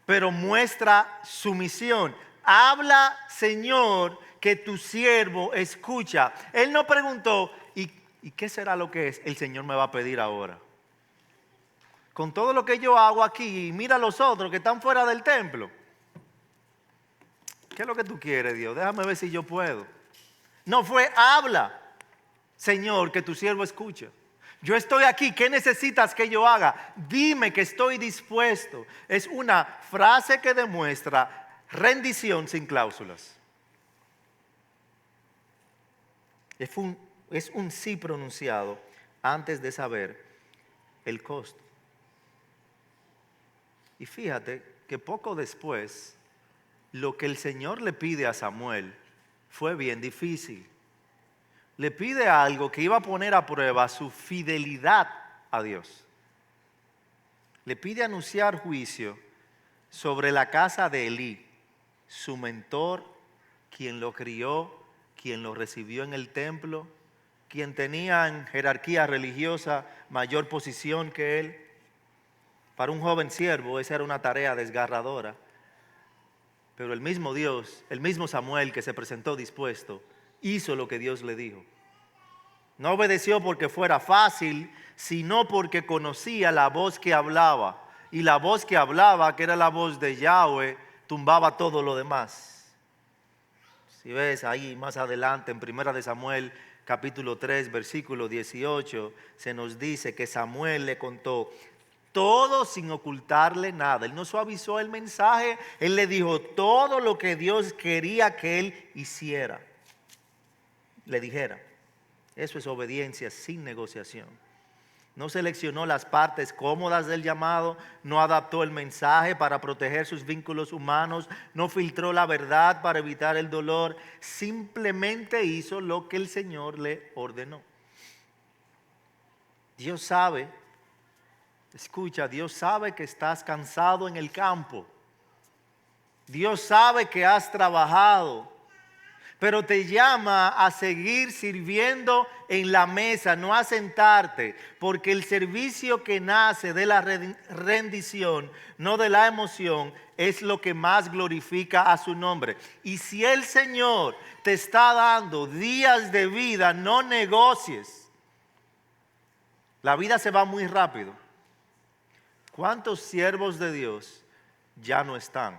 pero muestra sumisión. Habla, Señor, que tu siervo escucha. Él no preguntó: ¿y qué será lo que el Señor me va a pedir ahora? Con todo lo que yo hago aquí, mira a los otros que están fuera del templo. ¿Qué es lo que tú quieres, Dios? Déjame ver si yo puedo. No fue: habla, Señor, que tu siervo escucha. Yo estoy aquí, ¿qué necesitas que yo haga? Dime que estoy dispuesto. Es una frase que demuestra rendición sin cláusulas. Es un sí pronunciado antes de saber el costo. Y fíjate que poco después, lo que el Señor le pide a Samuel fue bien difícil. Le pide algo que iba a poner a prueba su fidelidad a Dios. Le pide anunciar juicio sobre la casa de Elí, su mentor, quien lo crió, quien lo recibió en el templo, quien tenía en jerarquía religiosa mayor posición que él. Para un joven siervo esa era una tarea desgarradora. Pero el mismo Dios, el mismo Samuel que se presentó dispuesto, hizo lo que Dios le dijo. No obedeció porque fuera fácil, sino porque conocía la voz que hablaba. Y la voz que hablaba, que era la voz de Yahweh, tumbaba todo lo demás. Si ves ahí más adelante en 1 de Samuel capítulo 3 versículo 18, se nos dice que Samuel le contó todo sin ocultarle nada. Él no suavizó el mensaje, él le dijo todo lo que Dios quería que él hiciera, le dijera. Eso es obediencia sin negociación. No seleccionó las partes cómodas del llamado, no adaptó el mensaje para proteger sus vínculos humanos, no filtró la verdad para evitar el dolor, simplemente hizo lo que el Señor le ordenó. Dios sabe, escucha, Dios sabe que estás cansado en el campo. Dios sabe que has trabajado, pero te llama a seguir sirviendo en la mesa, no a sentarte, porque el servicio que nace de la rendición, no de la emoción, es lo que más glorifica a su nombre. Y si el Señor te está dando días de vida, no negocies. La vida se va muy rápido. ¿Cuántos siervos de Dios ya no están?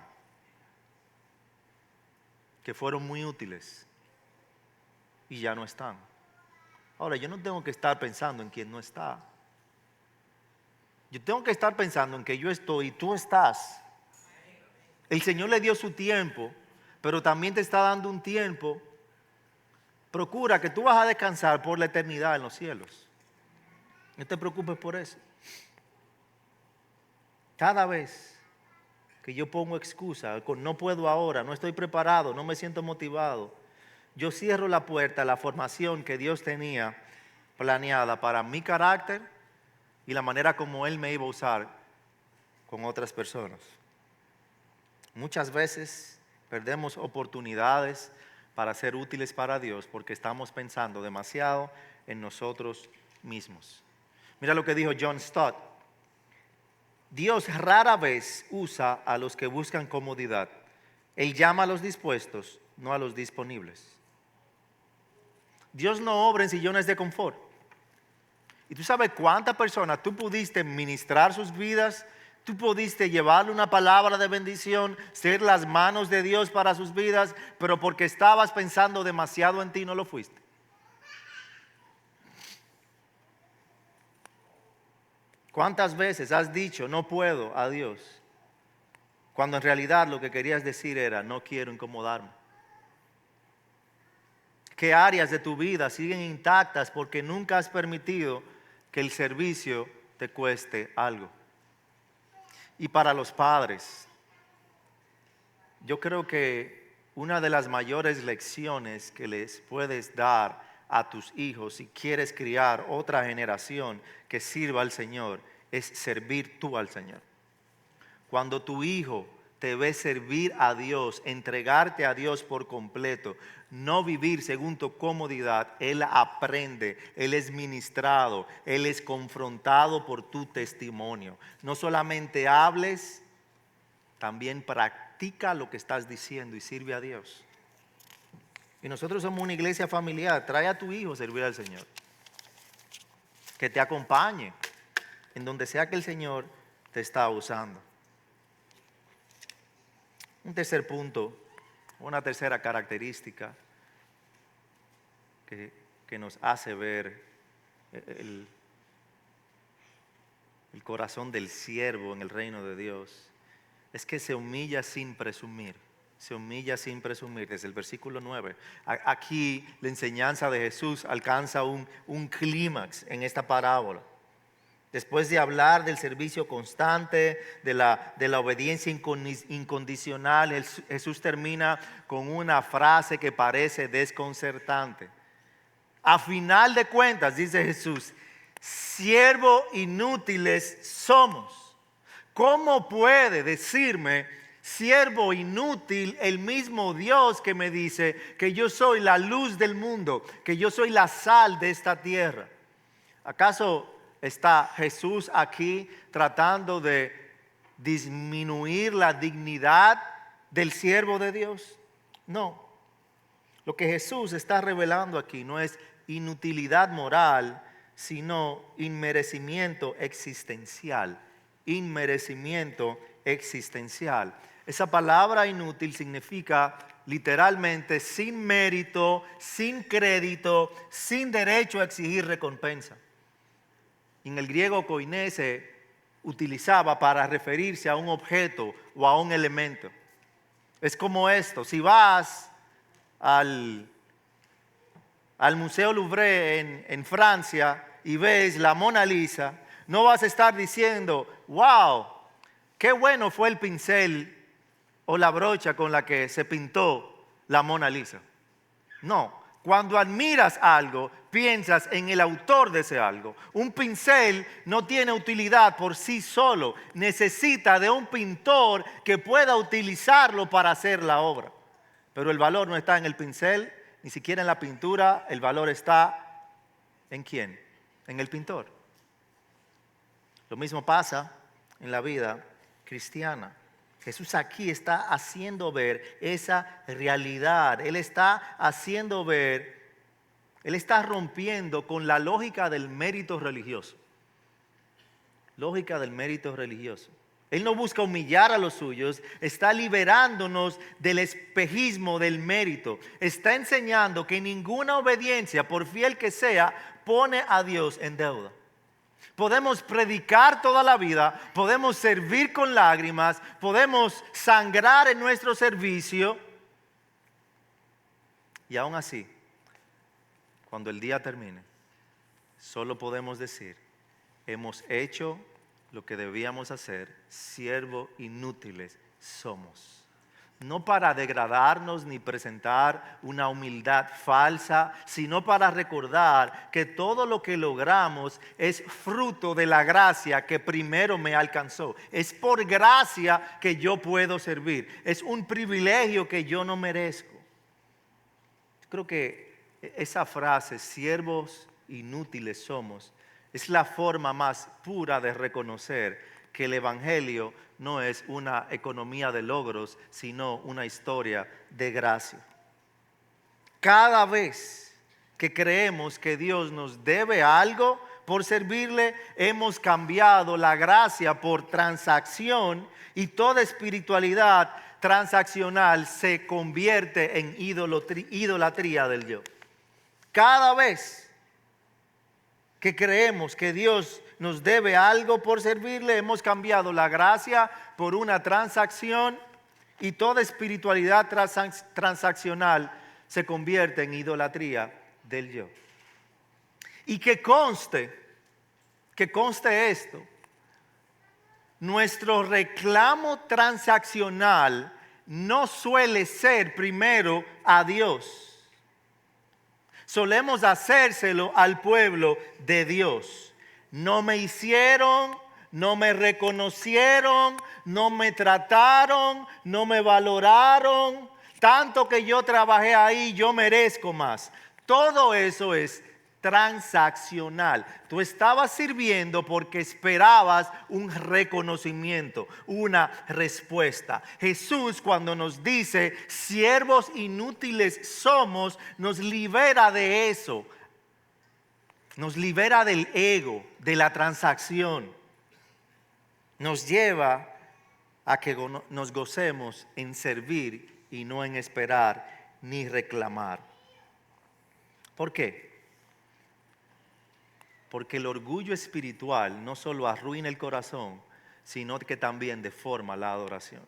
Que fueron muy útiles y ya no están. Ahora, yo no tengo que estar pensando en quien no está. Yo tengo que estar pensando en que yo estoy y tú estás. El Señor le dio su tiempo, pero también te está dando un tiempo. Procura que tú vas a descansar por la eternidad en los cielos. No te preocupes por eso. Cada vez que yo pongo excusa, con no puedo ahora, no estoy preparado, no me siento motivado, yo cierro la puerta a la formación que Dios tenía planeada para mi carácter y la manera como Él me iba a usar con otras personas. Muchas veces perdemos oportunidades para ser útiles para Dios porque estamos pensando demasiado en nosotros mismos. Mira lo que dijo John Stott. Dios rara vez usa a los que buscan comodidad. Él llama a los dispuestos, no a los disponibles. Dios no obra en sillones de confort. Y tú sabes cuántas personas tú pudiste ministrar sus vidas, tú pudiste llevarle una palabra de bendición, ser las manos de Dios para sus vidas, pero porque estabas pensando demasiado en ti no lo fuiste. ¿Cuántas veces has dicho no puedo a Dios? Cuando en realidad lo que querías decir era no quiero incomodarme. ¿Qué áreas de tu vida siguen intactas porque nunca has permitido que el servicio te cueste algo? Y para los padres, yo creo que una de las mayores lecciones que les puedes dar a tus hijos si quieres criar otra generación que sirva al Señor es servir tú al Señor. Cuando tu hijo te ve servir a Dios, entregarte a Dios por completo, no vivir según tu comodidad, él aprende, él es ministrado, él es confrontado por tu testimonio. No solamente hables, también practica lo que estás diciendo y sirve a Dios. Y nosotros somos una iglesia familiar. Trae a tu hijo a servir al Señor. Que te acompañe en donde sea que el Señor te está usando. Un tercer punto, una tercera característica que nos hace ver el corazón del siervo en el reino de Dios es que se humilla sin presumir. Se humilla sin presumir, desde el versículo 9. Aquí la enseñanza de Jesús alcanza un clímax en esta parábola. Después de hablar del servicio constante, de la obediencia incondicional, Jesús termina con una frase que parece desconcertante. A final de cuentas, dice Jesús, siervo inútiles somos. ¿Cómo puede decirme siervo inútil el mismo Dios que me dice que yo soy la luz del mundo, que yo soy la sal de esta tierra? ¿Acaso está Jesús aquí tratando de disminuir la dignidad del siervo de Dios? No. Lo que Jesús está revelando aquí no es inutilidad moral, sino inmerecimiento existencial. Inmerecimiento existencial. Esa palabra inútil significa literalmente sin mérito, sin crédito, sin derecho a exigir recompensa. En el griego koiné se utilizaba para referirse a un objeto o a un elemento. Es como esto: si vas al Museo Louvre en Francia y ves la Mona Lisa, no vas a estar diciendo, wow, qué bueno fue el pincel o la brocha con la que se pintó la Mona Lisa. No, cuando admiras algo, piensas en el autor de ese algo. Un pincel no tiene utilidad por sí solo, necesita de un pintor que pueda utilizarlo para hacer la obra. Pero el valor no está en el pincel, ni siquiera en la pintura, el valor está ¿en quién? En el pintor. Lo mismo pasa en la vida cristiana. Jesús aquí está haciendo ver esa realidad. Él está haciendo ver, Él está rompiendo con la lógica del mérito religioso. Lógica del mérito religioso. Él no busca humillar a los suyos, está liberándonos del espejismo del mérito. Está enseñando que ninguna obediencia, por fiel que sea, pone a Dios en deuda. Podemos predicar toda la vida, podemos servir con lágrimas, podemos sangrar en nuestro servicio. Y aún así, cuando el día termine, solo podemos decir, hemos hecho lo que debíamos hacer, siervos inútiles somos. No para degradarnos ni presentar una humildad falsa, sino para recordar que todo lo que logramos es fruto de la gracia que primero me alcanzó. Es por gracia que yo puedo servir. Es un privilegio que yo no merezco. Creo que esa frase, siervos inútiles somos, es la forma más pura de reconocer que el Evangelio no es una economía de logros, sino una historia de gracia. Cada vez que creemos que Dios nos debe algo por servirle, hemos cambiado la gracia por transacción, y toda espiritualidad transaccional se convierte en idolatría del yo. Cada vez que creemos que Dios nos debe algo por servirle, hemos cambiado la gracia por una transacción, y toda espiritualidad transaccional se convierte en idolatría del yo. Y que conste esto: nuestro reclamo transaccional no suele ser primero a Dios. Solemos hacérselo al pueblo de Dios. No me hicieron, no me reconocieron, no me trataron, no me valoraron. Tanto que yo trabajé ahí, yo merezco más. Todo eso es transaccional. Tú estabas sirviendo porque esperabas un reconocimiento, una respuesta. Jesús, cuando nos dice siervos inútiles somos, nos libera de eso. Nos libera del ego, de la transacción. Nos lleva a que nos gocemos en servir y no en esperar ni reclamar. ¿Por qué? Porque el orgullo espiritual no solo arruina el corazón, sino que también deforma la adoración.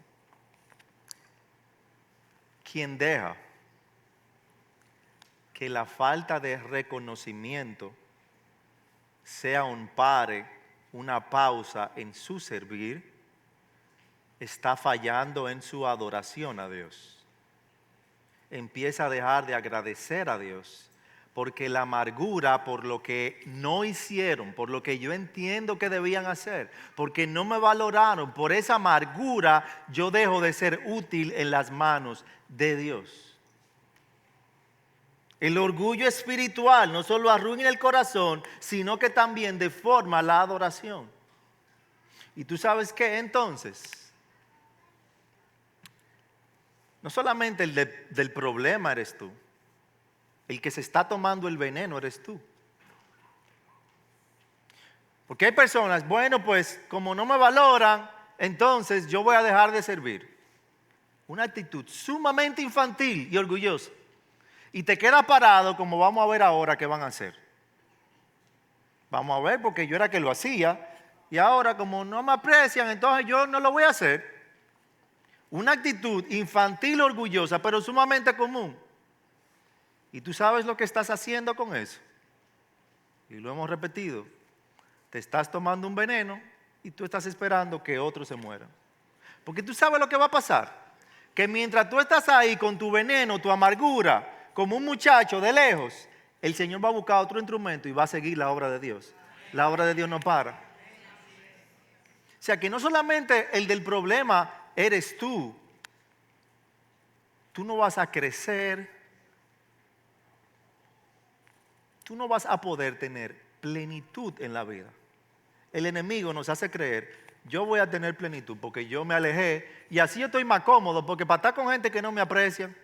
Quien deja que la falta de reconocimiento sea un pare, una pausa en su servir, está fallando en su adoración a Dios. Empieza a dejar de agradecer a Dios, porque la amargura por lo que no hicieron, por lo que yo entiendo que debían hacer, porque no me valoraron, por esa amargura yo dejo de ser útil en las manos de Dios. El orgullo espiritual no solo arruina el corazón, sino que también deforma la adoración. ¿Y tú sabes qué entonces? No solamente del problema eres tú, el que se está tomando el veneno eres tú. Porque hay personas, bueno, pues como no me valoran, entonces yo voy a dejar de servir. Una actitud sumamente infantil y orgullosa. Y te queda parado como vamos a ver ahora qué van a hacer. Vamos a ver porque yo era que lo hacía y ahora como no me aprecian, entonces yo no lo voy a hacer. Una actitud infantil orgullosa, pero sumamente común. Y tú sabes lo que estás haciendo con eso. Y lo hemos repetido. Te estás tomando un veneno y tú estás esperando que otros se mueran. Porque tú sabes lo que va a pasar. Que mientras tú estás ahí con tu veneno, tu amargura, como un muchacho de lejos, el Señor va a buscar otro instrumento y va a seguir la obra de Dios. La obra de Dios no para. O sea que no solamente el del problema eres tú. Tú no vas a crecer. Tú no vas a poder tener plenitud en la vida. El enemigo nos hace creer, yo voy a tener plenitud porque yo me alejé y así yo estoy más cómodo porque para estar con gente que no me aprecia,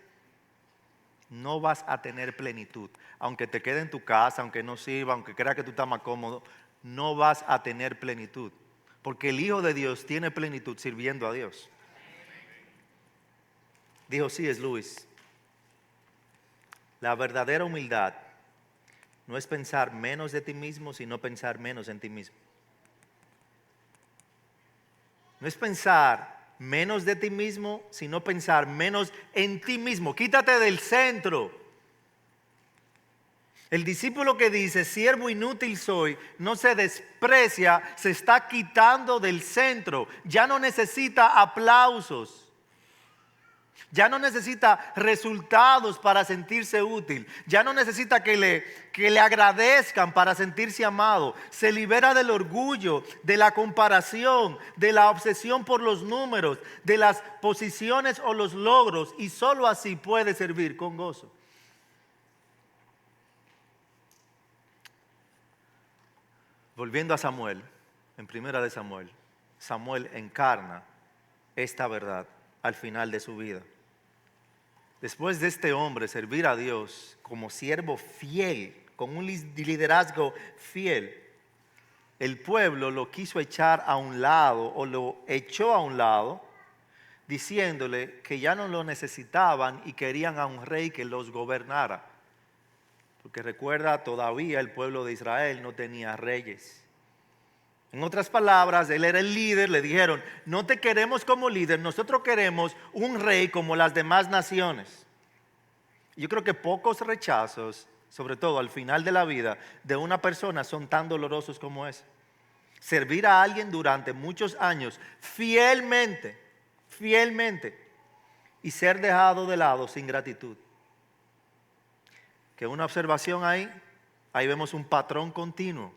no vas a tener plenitud. Aunque te quede en tu casa, aunque no sirva, aunque creas que tú estás más cómodo, no vas a tener plenitud. Porque el Hijo de Dios tiene plenitud sirviendo a Dios. Dijo C.S. Lewis, la verdadera humildad no es pensar menos de ti mismo, sino pensar menos en ti mismo. No es pensar menos de ti mismo, sino pensar menos en ti mismo. Quítate del centro. El discípulo que dice, siervo inútil soy, no se desprecia, se está quitando del centro. Ya no necesita aplausos. Ya no necesita resultados para sentirse útil. Ya no necesita que le agradezcan para sentirse amado. Se libera del orgullo, de la comparación, de la obsesión por los números, de las posiciones o los logros. Y solo así puede servir con gozo. Volviendo a Samuel, en primera de Samuel, Samuel encarna esta verdad al final de su vida. Después de este hombre servir a Dios como siervo fiel, con un liderazgo fiel, el pueblo lo quiso echar a un lado o lo echó a un lado, diciéndole que ya no lo necesitaban y querían a un rey que los gobernara. Porque recuerda, todavía el pueblo de Israel no tenía reyes. En otras palabras, él era el líder, le dijeron, no te queremos como líder, nosotros queremos un rey como las demás naciones. Yo creo que pocos rechazos, sobre todo al final de la vida, de una persona son tan dolorosos como ese. Servir a alguien durante muchos años, fielmente, y ser dejado de lado sin gratitud. Que una observación ahí vemos un patrón continuo.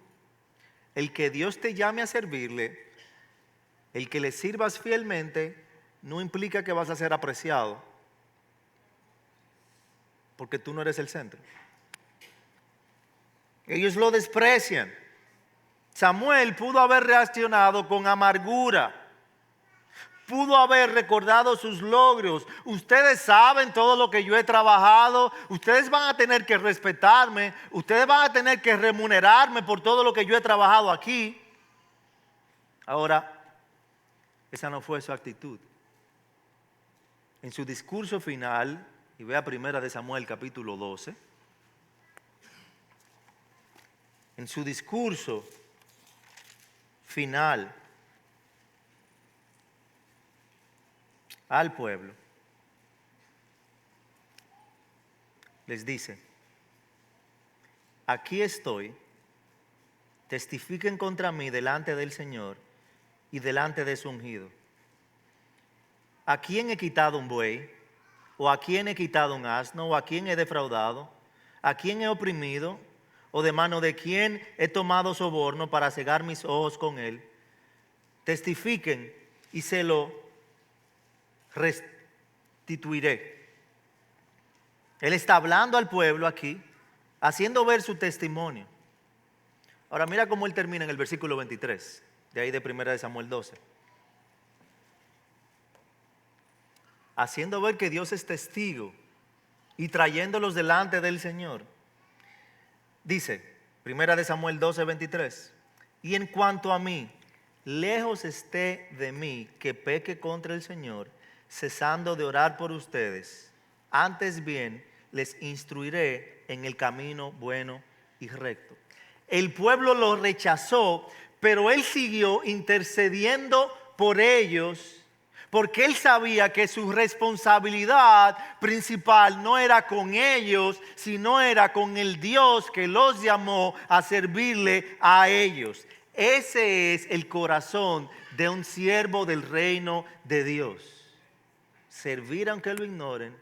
El que Dios te llame a servirle, el que le sirvas fielmente, no implica que vas a ser apreciado, porque tú no eres el centro. Ellos lo desprecian. Samuel pudo haber reaccionado con amargura, pudo haber recordado sus logros. Ustedes saben todo lo que yo he trabajado. Ustedes van a tener que respetarme. Ustedes van a tener que remunerarme por todo lo que yo he trabajado aquí. Ahora, esa no fue su actitud. En su discurso final, y vea primera de Samuel capítulo 12. En su discurso final al pueblo, les dice, aquí estoy, testifiquen contra mí delante del Señor y delante de su ungido. ¿A quién he quitado un buey? ¿O a quién he quitado un asno? ¿O a quién he defraudado? ¿A quién he oprimido? ¿O de mano de quién he tomado soborno para cegar mis ojos con él? Testifiquen y se lo restituiré. Él está hablando al pueblo aquí, haciendo ver su testimonio. Ahora mira cómo él termina en el versículo 23, de ahí de 1 de Samuel 12. haciendo ver que Dios es testigo y trayéndolos delante del Señor. Dice, 1 Samuel 12:23, y en cuanto a mí, lejos esté de mí que peque contra el Señor, cesando de orar por ustedes. Antes bien, les instruiré en el camino bueno y recto. El pueblo lo rechazó, pero él siguió intercediendo por ellos, porque él sabía que su responsabilidad principal no era con ellos, sino era con el Dios que los llamó a servirle a ellos. Ese es el corazón de un siervo del reino de Dios. Servir aunque lo ignoren,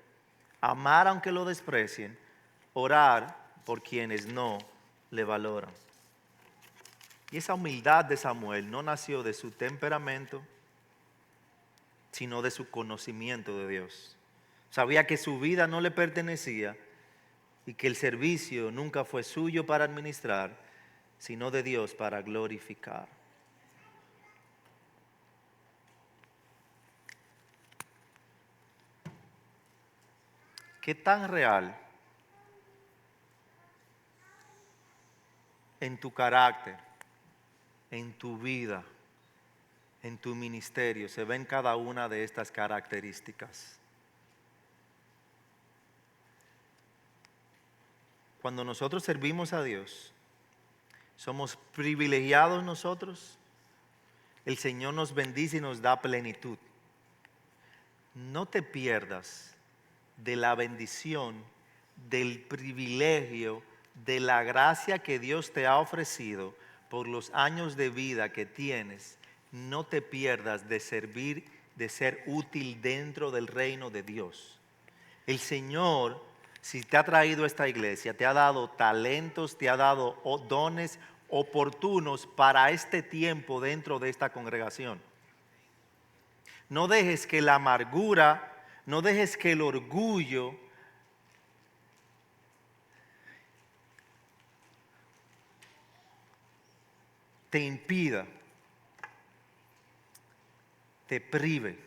amar aunque lo desprecien, orar por quienes no le valoran. Y esa humildad de Samuel no nació de su temperamento, sino de su conocimiento de Dios. Sabía que su vida no le pertenecía y que el servicio nunca fue suyo para administrar, sino de Dios para glorificar. ¿Qué tan real en tu carácter, en tu vida, en tu ministerio se ven cada una de estas características? Cuando nosotros servimos a Dios, somos privilegiados nosotros. El Señor nos bendice y nos da plenitud. No te pierdas de la bendición, del privilegio, de la gracia que Dios te ha ofrecido por los años de vida que tienes. No te pierdas de servir, de ser útil dentro del reino de Dios. El Señor, si te ha traído a esta iglesia, te ha dado talentos, te ha dado dones oportunos para este tiempo dentro de esta congregación. No dejes que la amargura, no dejes que el orgullo te impida, te prive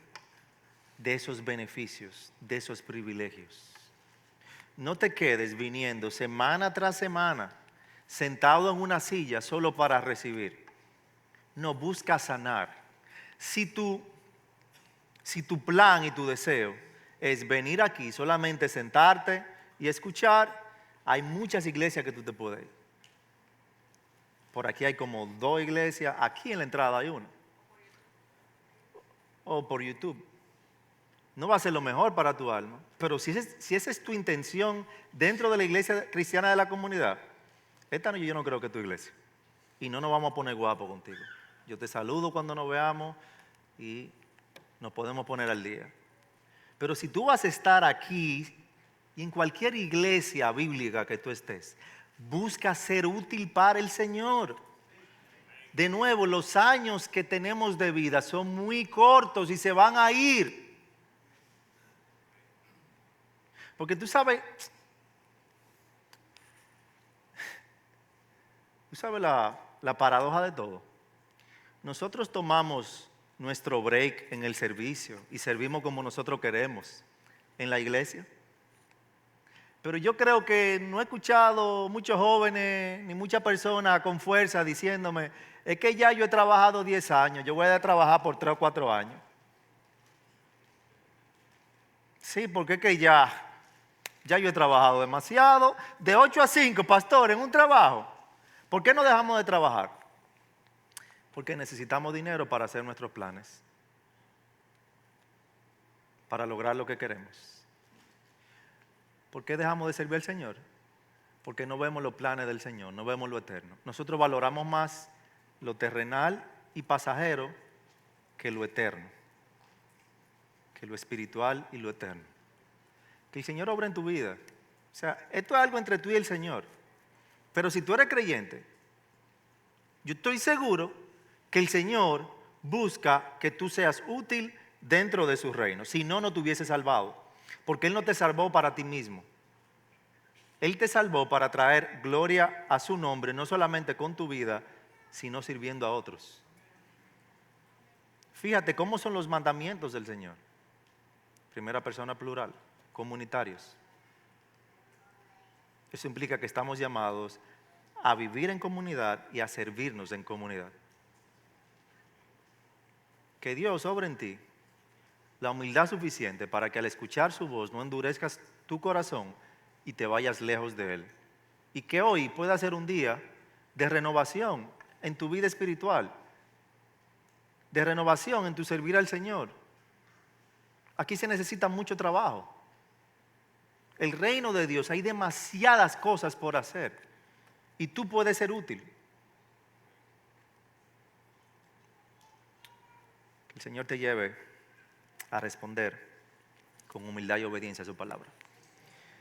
de esos beneficios, de esos privilegios. No te quedes viniendo semana tras semana, sentado en una silla solo para recibir. No, busca sanar. Si tu plan y tu deseo es venir aquí, solamente sentarte y escuchar, hay muchas iglesias que tú te puedes ir. Por aquí hay como 2 iglesias, aquí en la entrada hay una. O por YouTube. No va a ser lo mejor para tu alma, pero si esa es tu intención dentro de la iglesia cristiana de la comunidad, esta no, yo no creo que es tu iglesia. Y no nos vamos a poner guapos contigo. Yo te saludo cuando nos veamos y nos podemos poner al día. Pero si tú vas a estar aquí y en cualquier iglesia bíblica que tú estés, busca ser útil para el Señor. De nuevo, los años que tenemos de vida son muy cortos y se van a ir. Porque tú sabes la paradoja de todo. Nosotros tomamos nuestro break en el servicio y servimos como nosotros queremos en la iglesia. Pero yo creo que no he escuchado muchos jóvenes ni muchas personas con fuerza diciéndome, es que ya yo he trabajado 10 años, yo voy a trabajar por 3 o 4 años. Sí, porque es que ya yo he trabajado demasiado, de 8 a 5, pastor, en un trabajo. ¿Por qué no dejamos de trabajar? Porque necesitamos dinero para hacer nuestros planes, para lograr lo que queremos. ¿Por qué dejamos de servir al Señor? Porque no vemos los planes del Señor, no vemos lo eterno. Nosotros valoramos más lo terrenal y pasajero que lo eterno, que lo espiritual y lo eterno. Que el Señor obra en tu vida. O sea, esto es algo entre tú y el Señor. Pero si tú eres creyente, yo estoy seguro que el Señor busca que tú seas útil dentro de su reino. Si no, no te hubiese salvado. Porque Él no te salvó para ti mismo. Él te salvó para traer gloria a su nombre, no solamente con tu vida, sino sirviendo a otros. Fíjate cómo son los mandamientos del Señor. primera persona plural, comunitarios. Eso implica que estamos llamados a vivir en comunidad y a servirnos en comunidad. Que Dios obre en ti la humildad suficiente para que al escuchar su voz no endurezcas tu corazón y te vayas lejos de Él. Y que hoy pueda ser un día de renovación en tu vida espiritual, de renovación en tu servir al Señor. Aquí se necesita mucho trabajo. El reino de Dios, hay demasiadas cosas por hacer y tú puedes ser útil. Que el Señor te lleve a responder con humildad y obediencia a su palabra.